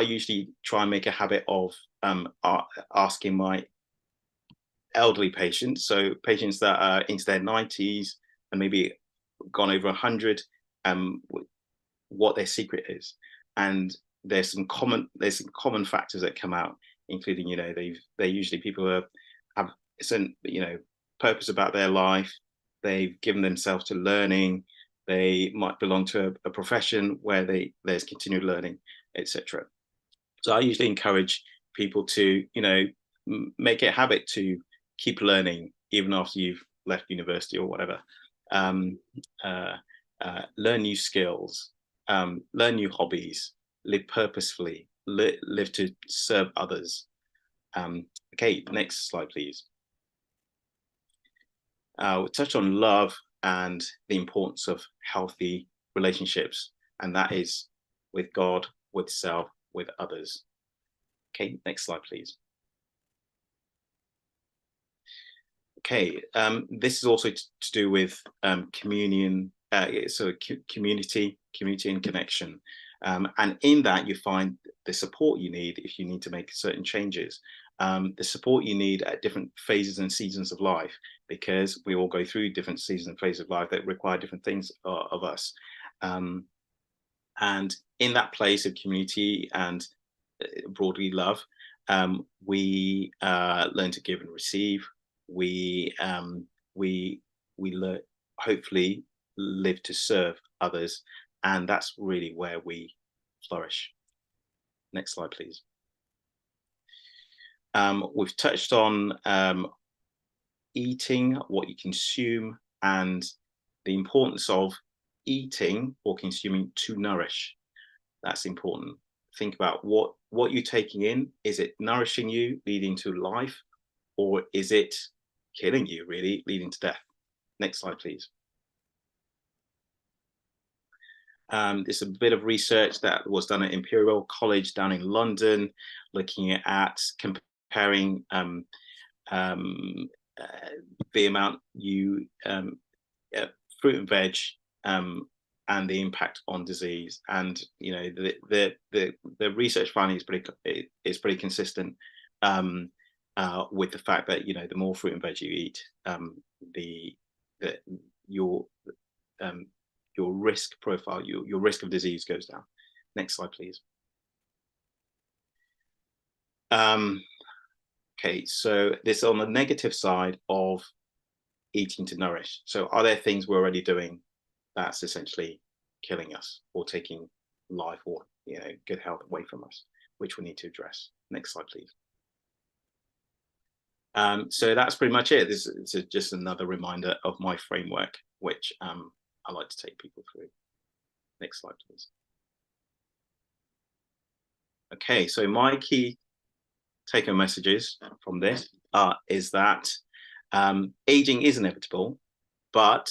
[SPEAKER 3] usually try and make a habit of asking my elderly patients, so patients that are into their 90s and maybe gone over 100, what their secret is. And there's some common factors that come out, including, they're usually people who have some, purpose about their life. They've given themselves to learning. They might belong to a profession where there's continued learning, etc. So I usually encourage people to, make it a habit to keep learning even after you've left university or whatever. Learn new skills, learn new hobbies, live purposefully, live to serve others. Okay, next slide, please. We'll touch on love and the importance of healthy relationships, and that is with God, with self, with others. Okay, next slide, please. Okay, this is also to do with communion, community and connection. And in that, you find the support you need if you need to make certain changes. The support you need at different phases and seasons of life, because we all go through different seasons and phases of life that require different things of us. And in that place of community and broadly love, we learn to give and receive. We learn, hopefully, live to serve others, and that's really where we flourish. Next slide, please. We've touched on, eating, what you consume, and the importance of eating or consuming to nourish. That's important. Think about what you're taking in. Is it nourishing you, leading to life, or is it killing you, really, leading to death? Next slide, please. There's a bit of research that was done at Imperial College down in London, looking at comparing the amount you fruit and veg and the impact on disease. And you know, the research finding is pretty consistent with the fact that, you know, the more fruit and veg you eat, your risk profile, your risk of disease goes down. Next slide, please. Okay, so this is on the negative side of eating to nourish. So are there things we're already doing that's essentially killing us or taking life or, you know, good health away from us, which we need to address? Next slide, please. So that's pretty much it. This is just another reminder of my framework, which I like to take people through. Next slide, please. Okay, so my key take-home messages from this is that aging is inevitable, but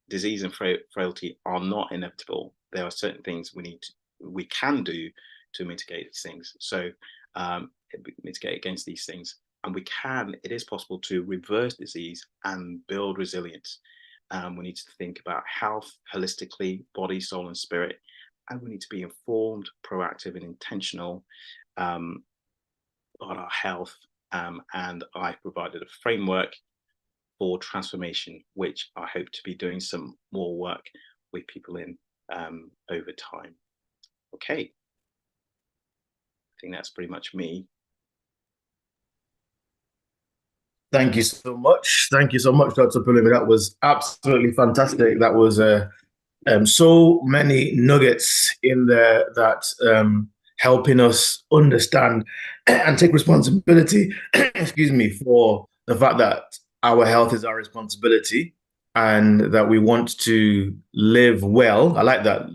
[SPEAKER 3] disease and frailty are not inevitable. There are certain things we can do to mitigate these things. So mitigate against these things, and it is possible to reverse disease and build resilience. We need to think about health holistically, body, soul, and spirit, and we need to be informed, proactive, and intentional about our health. And I've provided a framework for transformation, which I hope to be doing some more work with people in over time. Okay, I think that's pretty much me.
[SPEAKER 2] Thank you so much. Thank you so much, Dr. Pelumi. That was absolutely fantastic. That was so many nuggets in there that helping us understand and take responsibility, excuse me, for the fact that our health is our responsibility and that we want to live well. I like that,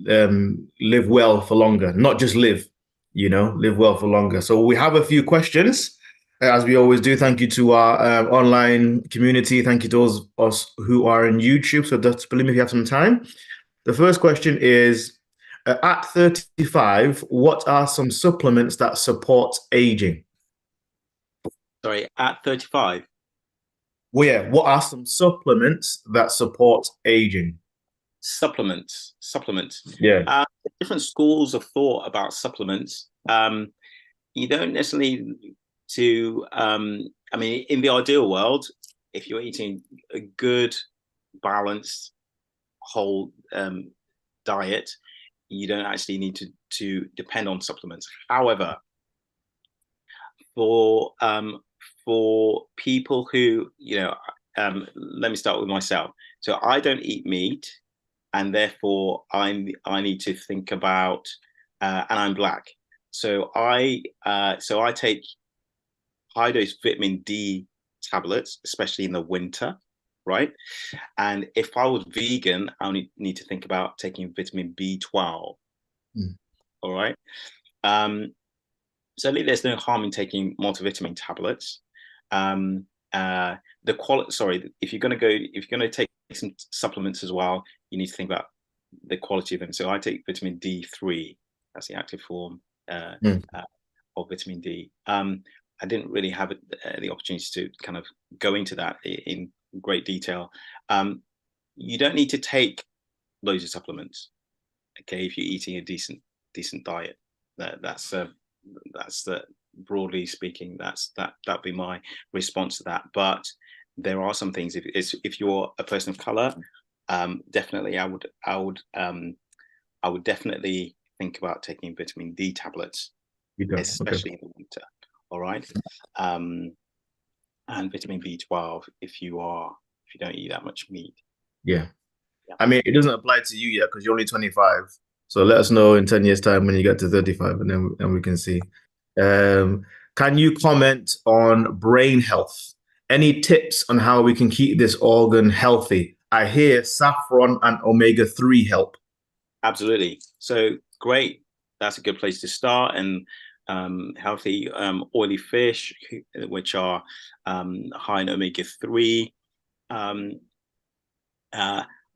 [SPEAKER 2] live well for longer, not just live, you know, live well for longer. So we have a few questions. As we always do, thank you to our online community. Thank you to those of us who are on YouTube. So Dr. Pelumi, if you have some time. The first question is, at 35, what are some supplements that support aging?
[SPEAKER 3] Sorry, at 35?
[SPEAKER 2] Well, yeah, what are some supplements that support aging?
[SPEAKER 3] Supplements.
[SPEAKER 2] Yeah.
[SPEAKER 3] Different schools of thought about supplements. You don't necessarily I mean, in the ideal world, if you're eating a good, balanced, whole diet, you don't actually need to depend on supplements. However, for people who, you know, let me start with myself. So I don't eat meat, and therefore I need to think about, and I'm black. So I take high dose vitamin D tablets, especially in the winter, right? And if I was vegan, I only need to think about taking vitamin B12. All right. Certainly there's no harm in taking multivitamin tablets. If you're going to take some supplements as well, you need to think about the quality of them. So I take vitamin D3, that's the active form of vitamin D. I didn't really have the opportunity to kind of go into that in great detail. You don't need to take loads of supplements, okay? If you're eating a decent diet, that's broadly speaking, that'd be my response to that. But there are some things. If you're a person of color, definitely I would definitely think about taking vitamin D tablets, especially in the winter. All right, and vitamin B12 if you don't eat that much meat.
[SPEAKER 2] Yeah. I mean, it doesn't apply to you yet because you're only 25. So let us know in 10 years' time when you get to 35, and we can see. Can you comment on brain health Any tips on how we can keep this organ healthy? I hear saffron and omega-3 help.
[SPEAKER 3] Absolutely. So great. That's a good place to start. And healthy oily fish, which are high in omega-3. But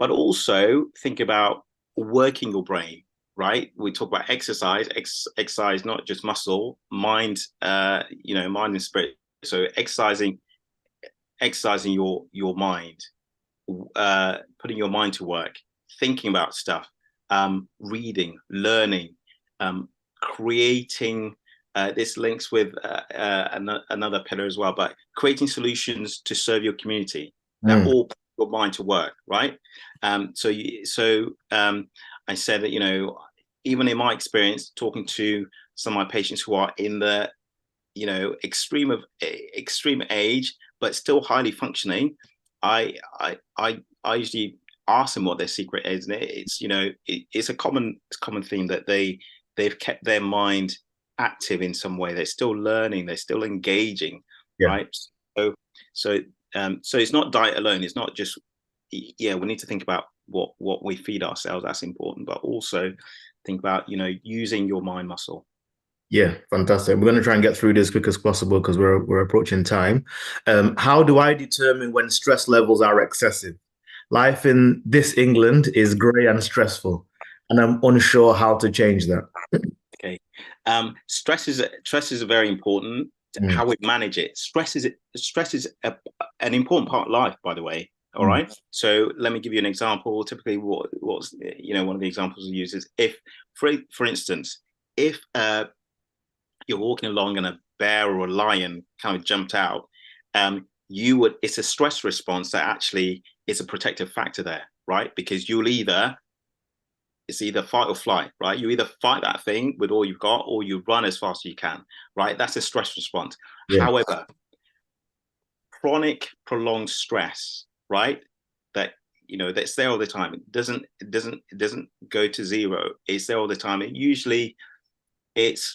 [SPEAKER 3] also think about working your brain, right? We talk about exercise, exercise, not just muscle, mind, mind and spirit. So exercising your mind, putting your mind to work, thinking about stuff, reading, learning, creating. This links with another pillar as well, but creating solutions to serve your community. That all put your mind to work, right? So I said that, even in my experience, talking to some of my patients who are in the extreme age but still highly functioning, I usually ask them what their secret is, and it's a common theme that they've kept their mind active in some way. They're still learning, they're still engaging, right? So it's not diet alone. It's not just, we need to think about what we feed ourselves. That's important, but also think about using your mind muscle.
[SPEAKER 2] Yeah, fantastic. We're going to try and get through this as quick as possible because we're approaching time. How do I determine when stress levels are excessive? Life in this England is grey and stressful, and I'm unsure how to change that.
[SPEAKER 3] Okay, stress is very important. How we manage it. Stress is an important part of life, by the way. All right. So let me give you an example. Typically, what's one of the examples we use is if, for instance, if you're walking along and a bear or a lion kind of jumped out, it's a stress response that actually is a protective factor there, right? Because it's either fight or flight, right? You either fight that thing with all you've got, or you run as fast as you can, right? That's a stress response. However, chronic prolonged stress, right? That's there all the time. It doesn't go to zero. It's there all the time. It's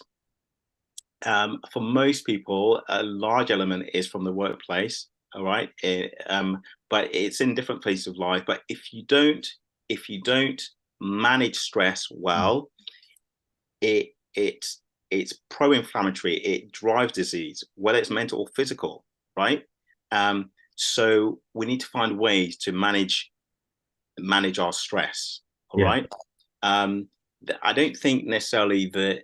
[SPEAKER 3] for most people, a large element is from the workplace, all right? But it's in different phases of life. But if you don't manage stress well, it's pro-inflammatory. It drives disease, whether it's mental or physical, right? So we need to find ways to manage our stress, all right? I don't think necessarily the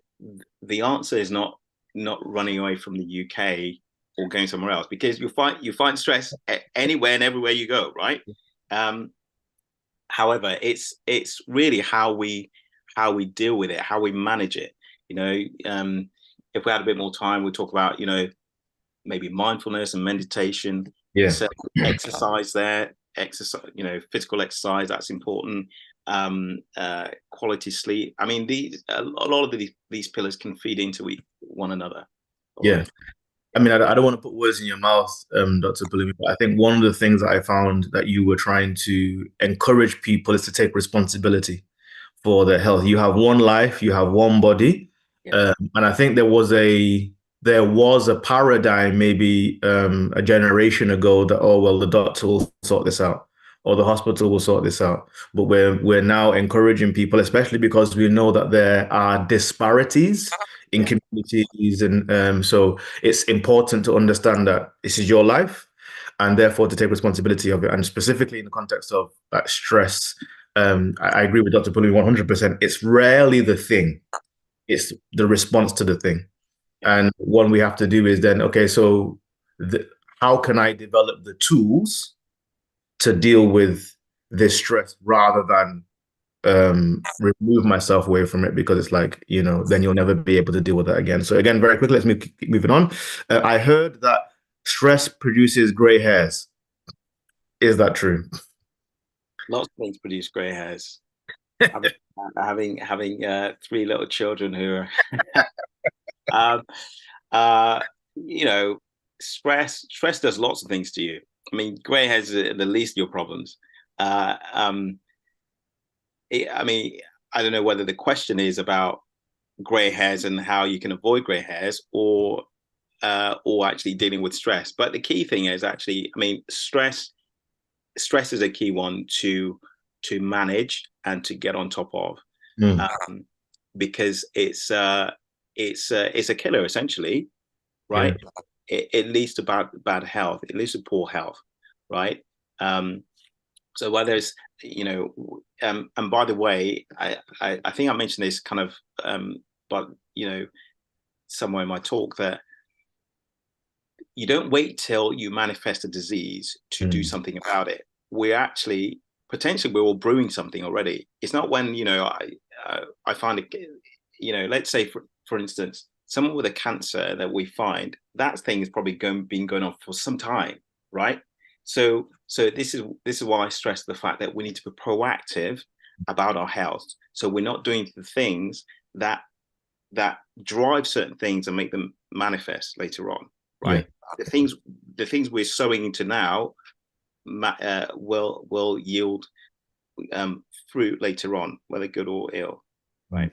[SPEAKER 3] answer is not running away from the UK or going somewhere else, because you find stress anywhere and everywhere you go, right? However, it's really how we deal with it, how we manage it. If we had a bit more time, we'd talk about maybe mindfulness and meditation. So exercise, physical exercise, that's important. Quality sleep. I mean, a lot of these pillars can feed into one another.
[SPEAKER 2] Yeah. I mean, I don't want to put words in your mouth, Dr. Pelumi, but I think one of the things that I found that you were trying to encourage people is to take responsibility for their health. You have one life, you have one body. And I think there was a paradigm maybe a generation ago that, oh, well, the doctor will sort this out, or the hospital will sort this out. But we're now encouraging people, especially because we know that there are disparities in communities, and so it's important to understand that this is your life, and therefore to take responsibility of it. And specifically in the context of stress, I agree with Dr. Pelumi 100%. It's rarely the thing; it's the response to the thing. And what we have to do is then, okay, so how can I develop the tools to deal with this stress rather than remove myself away from it, because it's like, then you'll never be able to deal with that again. So again, very quickly, let's keep moving on. I heard that stress produces gray hairs. Is that true?
[SPEAKER 3] Lots of things produce gray hairs. having 3 little children who are, stress does lots of things to you. I mean, gray hairs are the least of your problems. I don't know whether the question is about gray hairs and how you can avoid gray hairs, or or actually dealing with stress. But the key thing is actually, I mean, stress is a key one to manage and to get on top of, because it's a killer essentially, right? It leads to bad health. It leads to poor health, right? So whether it's, and by the way, I think I mentioned this kind of, but somewhere in my talk, that you don't wait till you manifest a disease to do something about it. We're actually potentially, we're all brewing something already. It's not when I find it, let's say for instance, someone with a cancer that we find, that thing is probably been going on for some time, right? So this is why I stress the fact that we need to be proactive about our health. So we're not doing the things that drive certain things and make them manifest later on, right? The things we're sowing into now will yield fruit later on, whether good or ill, right?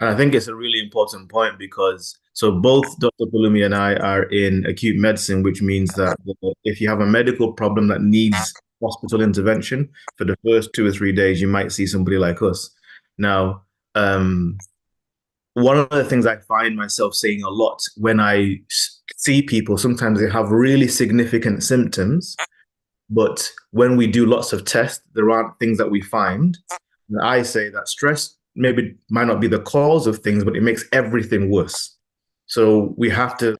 [SPEAKER 2] And I think it's a really important point, because so both Dr. Pelumi and I are in acute medicine, which means that if you have a medical problem that needs hospital intervention for the first 2 or 3 days, you might see somebody like us. Now, one of the things I find myself saying a lot when I see people, sometimes they have really significant symptoms, but when we do lots of tests, there aren't things that we find. And I say that stress maybe might not be the cause of things, but it makes everything worse. So we have to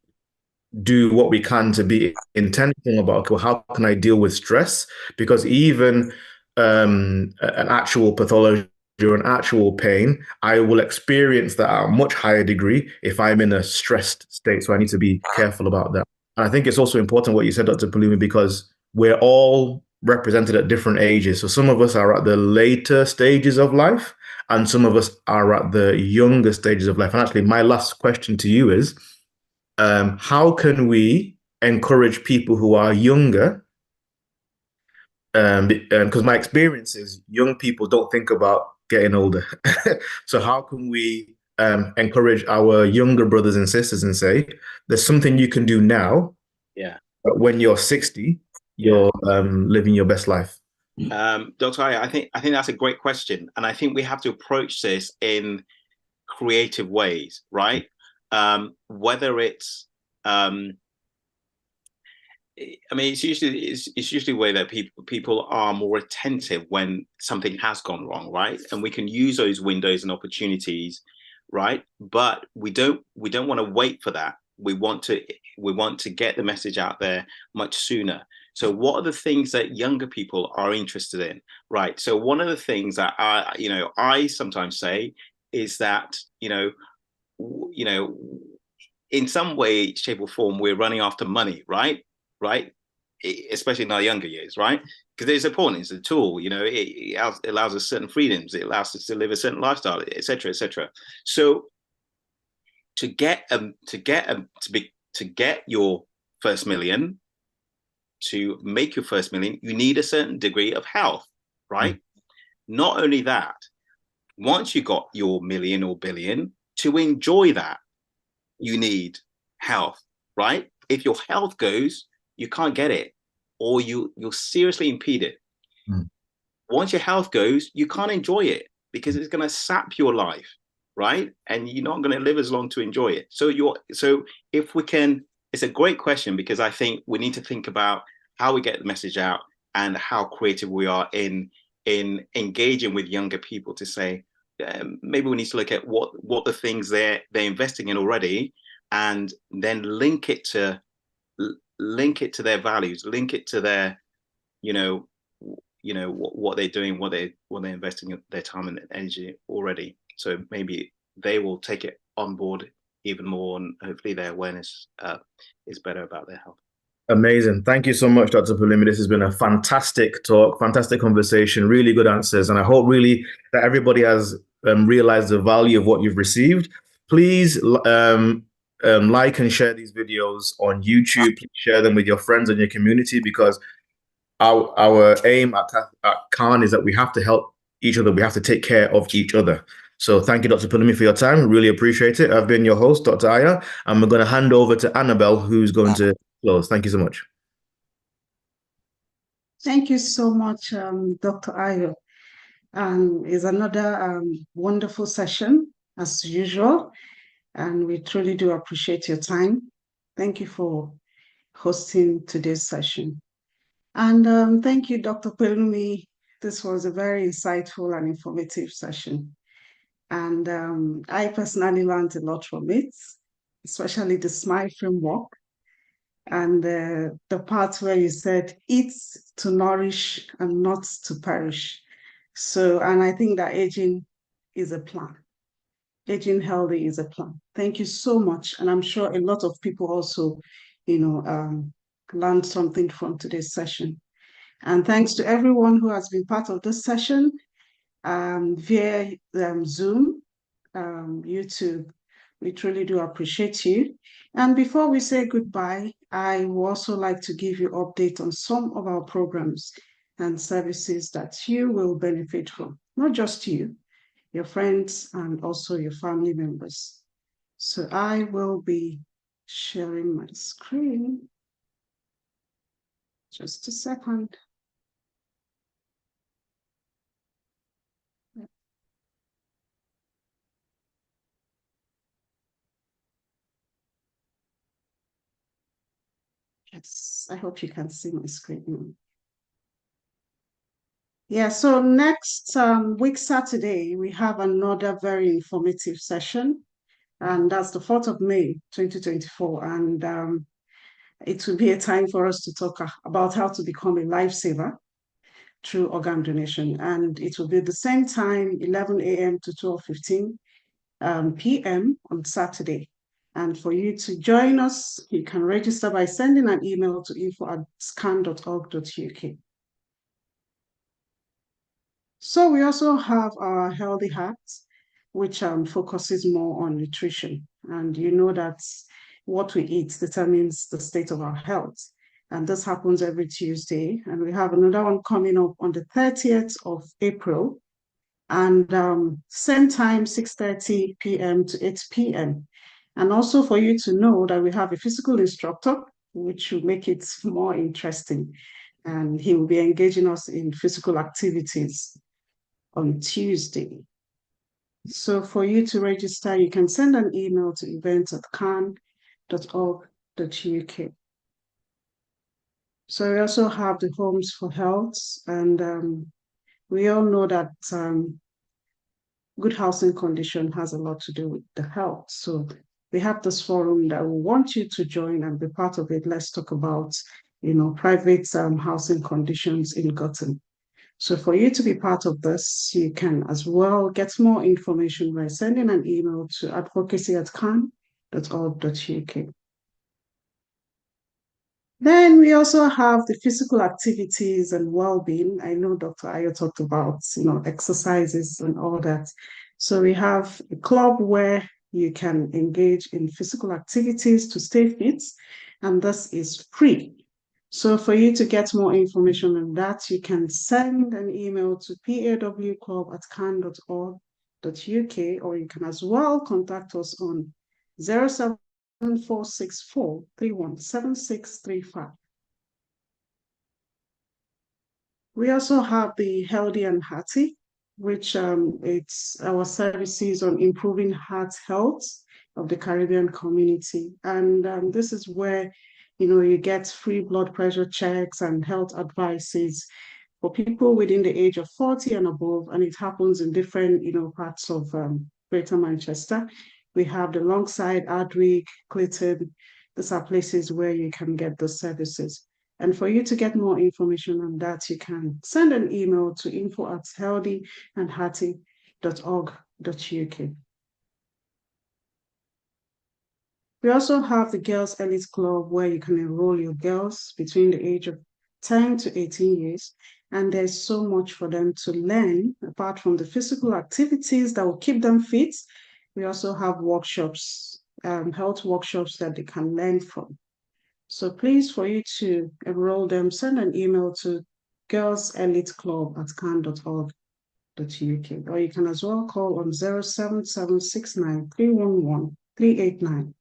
[SPEAKER 2] do what we can to be intentional about, okay, well, how can I deal with stress? Because even an actual pathology or an actual pain, I will experience that at a much higher degree if I'm in a stressed state. So I need to be careful about that. And I think it's also important what you said, Dr. Pelumi, because we're all represented at different ages. So some of us are at the later stages of life, and some of us are at the younger stages of life. And actually, my last question to you is, how can we encourage people who are younger? Because my experience is young people don't think about getting older. So how can we encourage our younger brothers and sisters and say, there's something you can do now.
[SPEAKER 3] Yeah.
[SPEAKER 2] But when you're 60, you're living your best life.
[SPEAKER 3] Dr. I think that's a great question. And I think we have to approach this in creative ways, right? Whether it's, I mean, it's usually a way that people are more attentive when something has gone wrong, right? And we can use those windows and opportunities, right? But we don't want to wait for that. We want to get the message out there much sooner. So what are the things that younger people are interested in, right? So one of the things that I sometimes say is that, in some way, shape or form, we're running after money, right? Especially in our younger years, right? Because it's important. It's a tool. It allows us certain freedoms. It allows us to live a certain lifestyle, etc., etc. So to get your first million, to make your first million, you need a certain degree of health, right? Not only that, once you got your million or billion, to enjoy that, you need health, right? If your health goes, you can't get it, or you'll seriously impede it. Once your health goes, you can't enjoy it because it's going to sap your life, right? And you're not going to live as long to enjoy it. So if we can, it's a great question, because I think we need to think about how we get the message out and how creative we are in engaging with younger people to say, maybe we need to look at what the things they're investing in already, and then link it to their values, link it to their, what they're doing, what they're investing their time and energy already. So maybe they will take it on board even more, and hopefully their awareness is better about their health.
[SPEAKER 2] Amazing. Thank you so much, Dr. Pelumi. This has been a fantastic talk, fantastic conversation, really good answers. And I hope really that everybody has realized the value of what you've received. Please like and share these videos on YouTube. Please share them with your friends and your community, because our aim at Khan is that we have to help each other. We have to take care of each other. So thank you, Dr. Pelumi, for your time. Really appreciate it. I've been your host, Dr. Aya, and we're going to hand over to Annabelle, who's going to close. Thank you so much.
[SPEAKER 4] Thank you so much, Dr. Ayo. It's another wonderful session, as usual, and we truly do appreciate your time. Thank you for hosting today's session. And thank you, Dr. Pelumi. This was a very insightful and informative session. And I personally learned a lot from it, especially the SMILE framework and the part where you said, eat to nourish and not to perish. So, and I think that aging is a plan. Aging healthy is a plan. Thank you so much. And I'm sure a lot of people also, learned something from today's session. And thanks to everyone who has been part of this session via Zoom, YouTube. We truly do appreciate you. And before we say goodbye, I would also like to give you an update on some of our programs and services that you will benefit from. Not just you, your friends, and also your family members. So I will be sharing my screen. Just a second. Yes, I hope you can see my screen. Yeah, so next week, Saturday, we have another very informative session, and that's the 4th of May, 2024. And it will be a time for us to talk about how to become a lifesaver through organ donation. And it will be the same time, 11 a.m. to 12:15 p.m. on Saturday. And for you to join us, you can register by sending an email to info@scan.org.uk. So we also have our Healthy Hearts, which focuses more on nutrition. And you know that what we eat determines the state of our health. And this happens every Tuesday. And we have another one coming up on the 30th of April. And same time, 6:30 p.m. to 8 p.m. And also for you to know that we have a physical instructor, which will make it more interesting. And he will be engaging us in physical activities on Tuesday. So for you to register, you can send an email to events@can.org.uk. So we also have the Homes for Health, and we all know that good housing condition has a lot to do with the health. So we have this forum that we want you to join and be part of it. Let's talk about, private housing conditions in Gotham. So for you to be part of this, you can as well get more information by sending an email to advocacy@can.org.uk. Then we also have the physical activities and well-being. I know Dr. Ayo talked about, exercises and all that. So we have a club where you can engage in physical activities to stay fit, and this is free. So for you to get more information on that, you can send an email to pawclub@can.org.uk, or you can as well contact us on 07464317635. We also have the Healthy and Hearty, which it's our services on improving heart health of the Caribbean community. And this is where you get free blood pressure checks and health advices for people within the age of 40 and above, and it happens in different, parts of Greater Manchester. We have the Longside, Ardwick, Clayton. These are places where you can get those services. And for you to get more information on that, you can send an email to info@healthyandhearty.org.uk. We also have the Girls Elite Club, where you can enroll your girls between the age of 10 to 18 years. And there's so much for them to learn, apart from the physical activities that will keep them fit. We also have workshops, health workshops that they can learn from. So please, for you to enroll them, send an email to girlseliteclub@can.org. or you can as well call on 07769 311 389.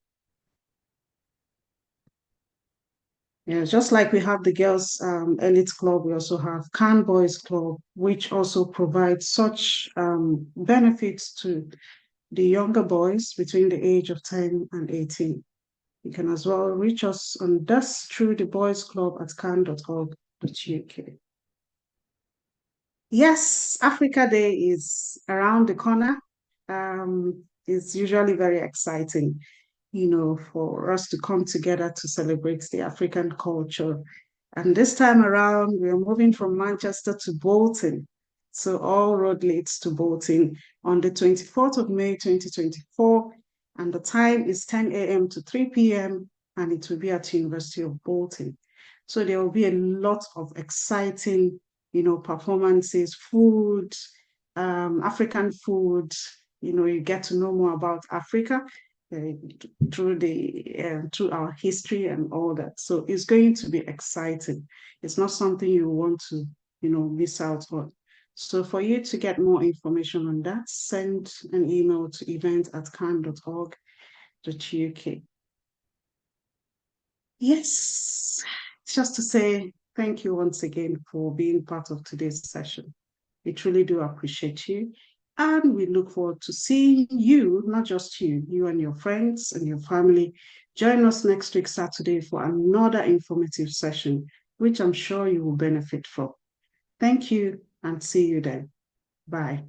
[SPEAKER 4] Yeah, just like we have the Girls Elite Club, we also have Can Boys Club, which also provides such benefits to the younger boys between the age of 10 and 18. You can as well reach us on this through the Boys Club at can.org.uk. Yes, Africa Day is around the corner. It's usually very exciting, for us to come together to celebrate the African culture. And this time around, we are moving from Manchester to Bolton. So all road leads to Bolton on the 24th of May, 2024. And the time is 10 a.m. to 3 p.m. And it will be at University of Bolton. So there will be a lot of exciting, performances, food, African food. You get to know more about Africa through our history and all that. So it's going to be exciting. It's not something you want to, miss out on. So for you to get more information on that, send an email to event@can.org.uk. Yes, just to say thank you once again for being part of today's session. We truly do appreciate you. And we look forward to seeing you, not just you and your friends and your family. Join us next week, Saturday, for another informative session, which I'm sure you will benefit from. Thank you and see you then. Bye.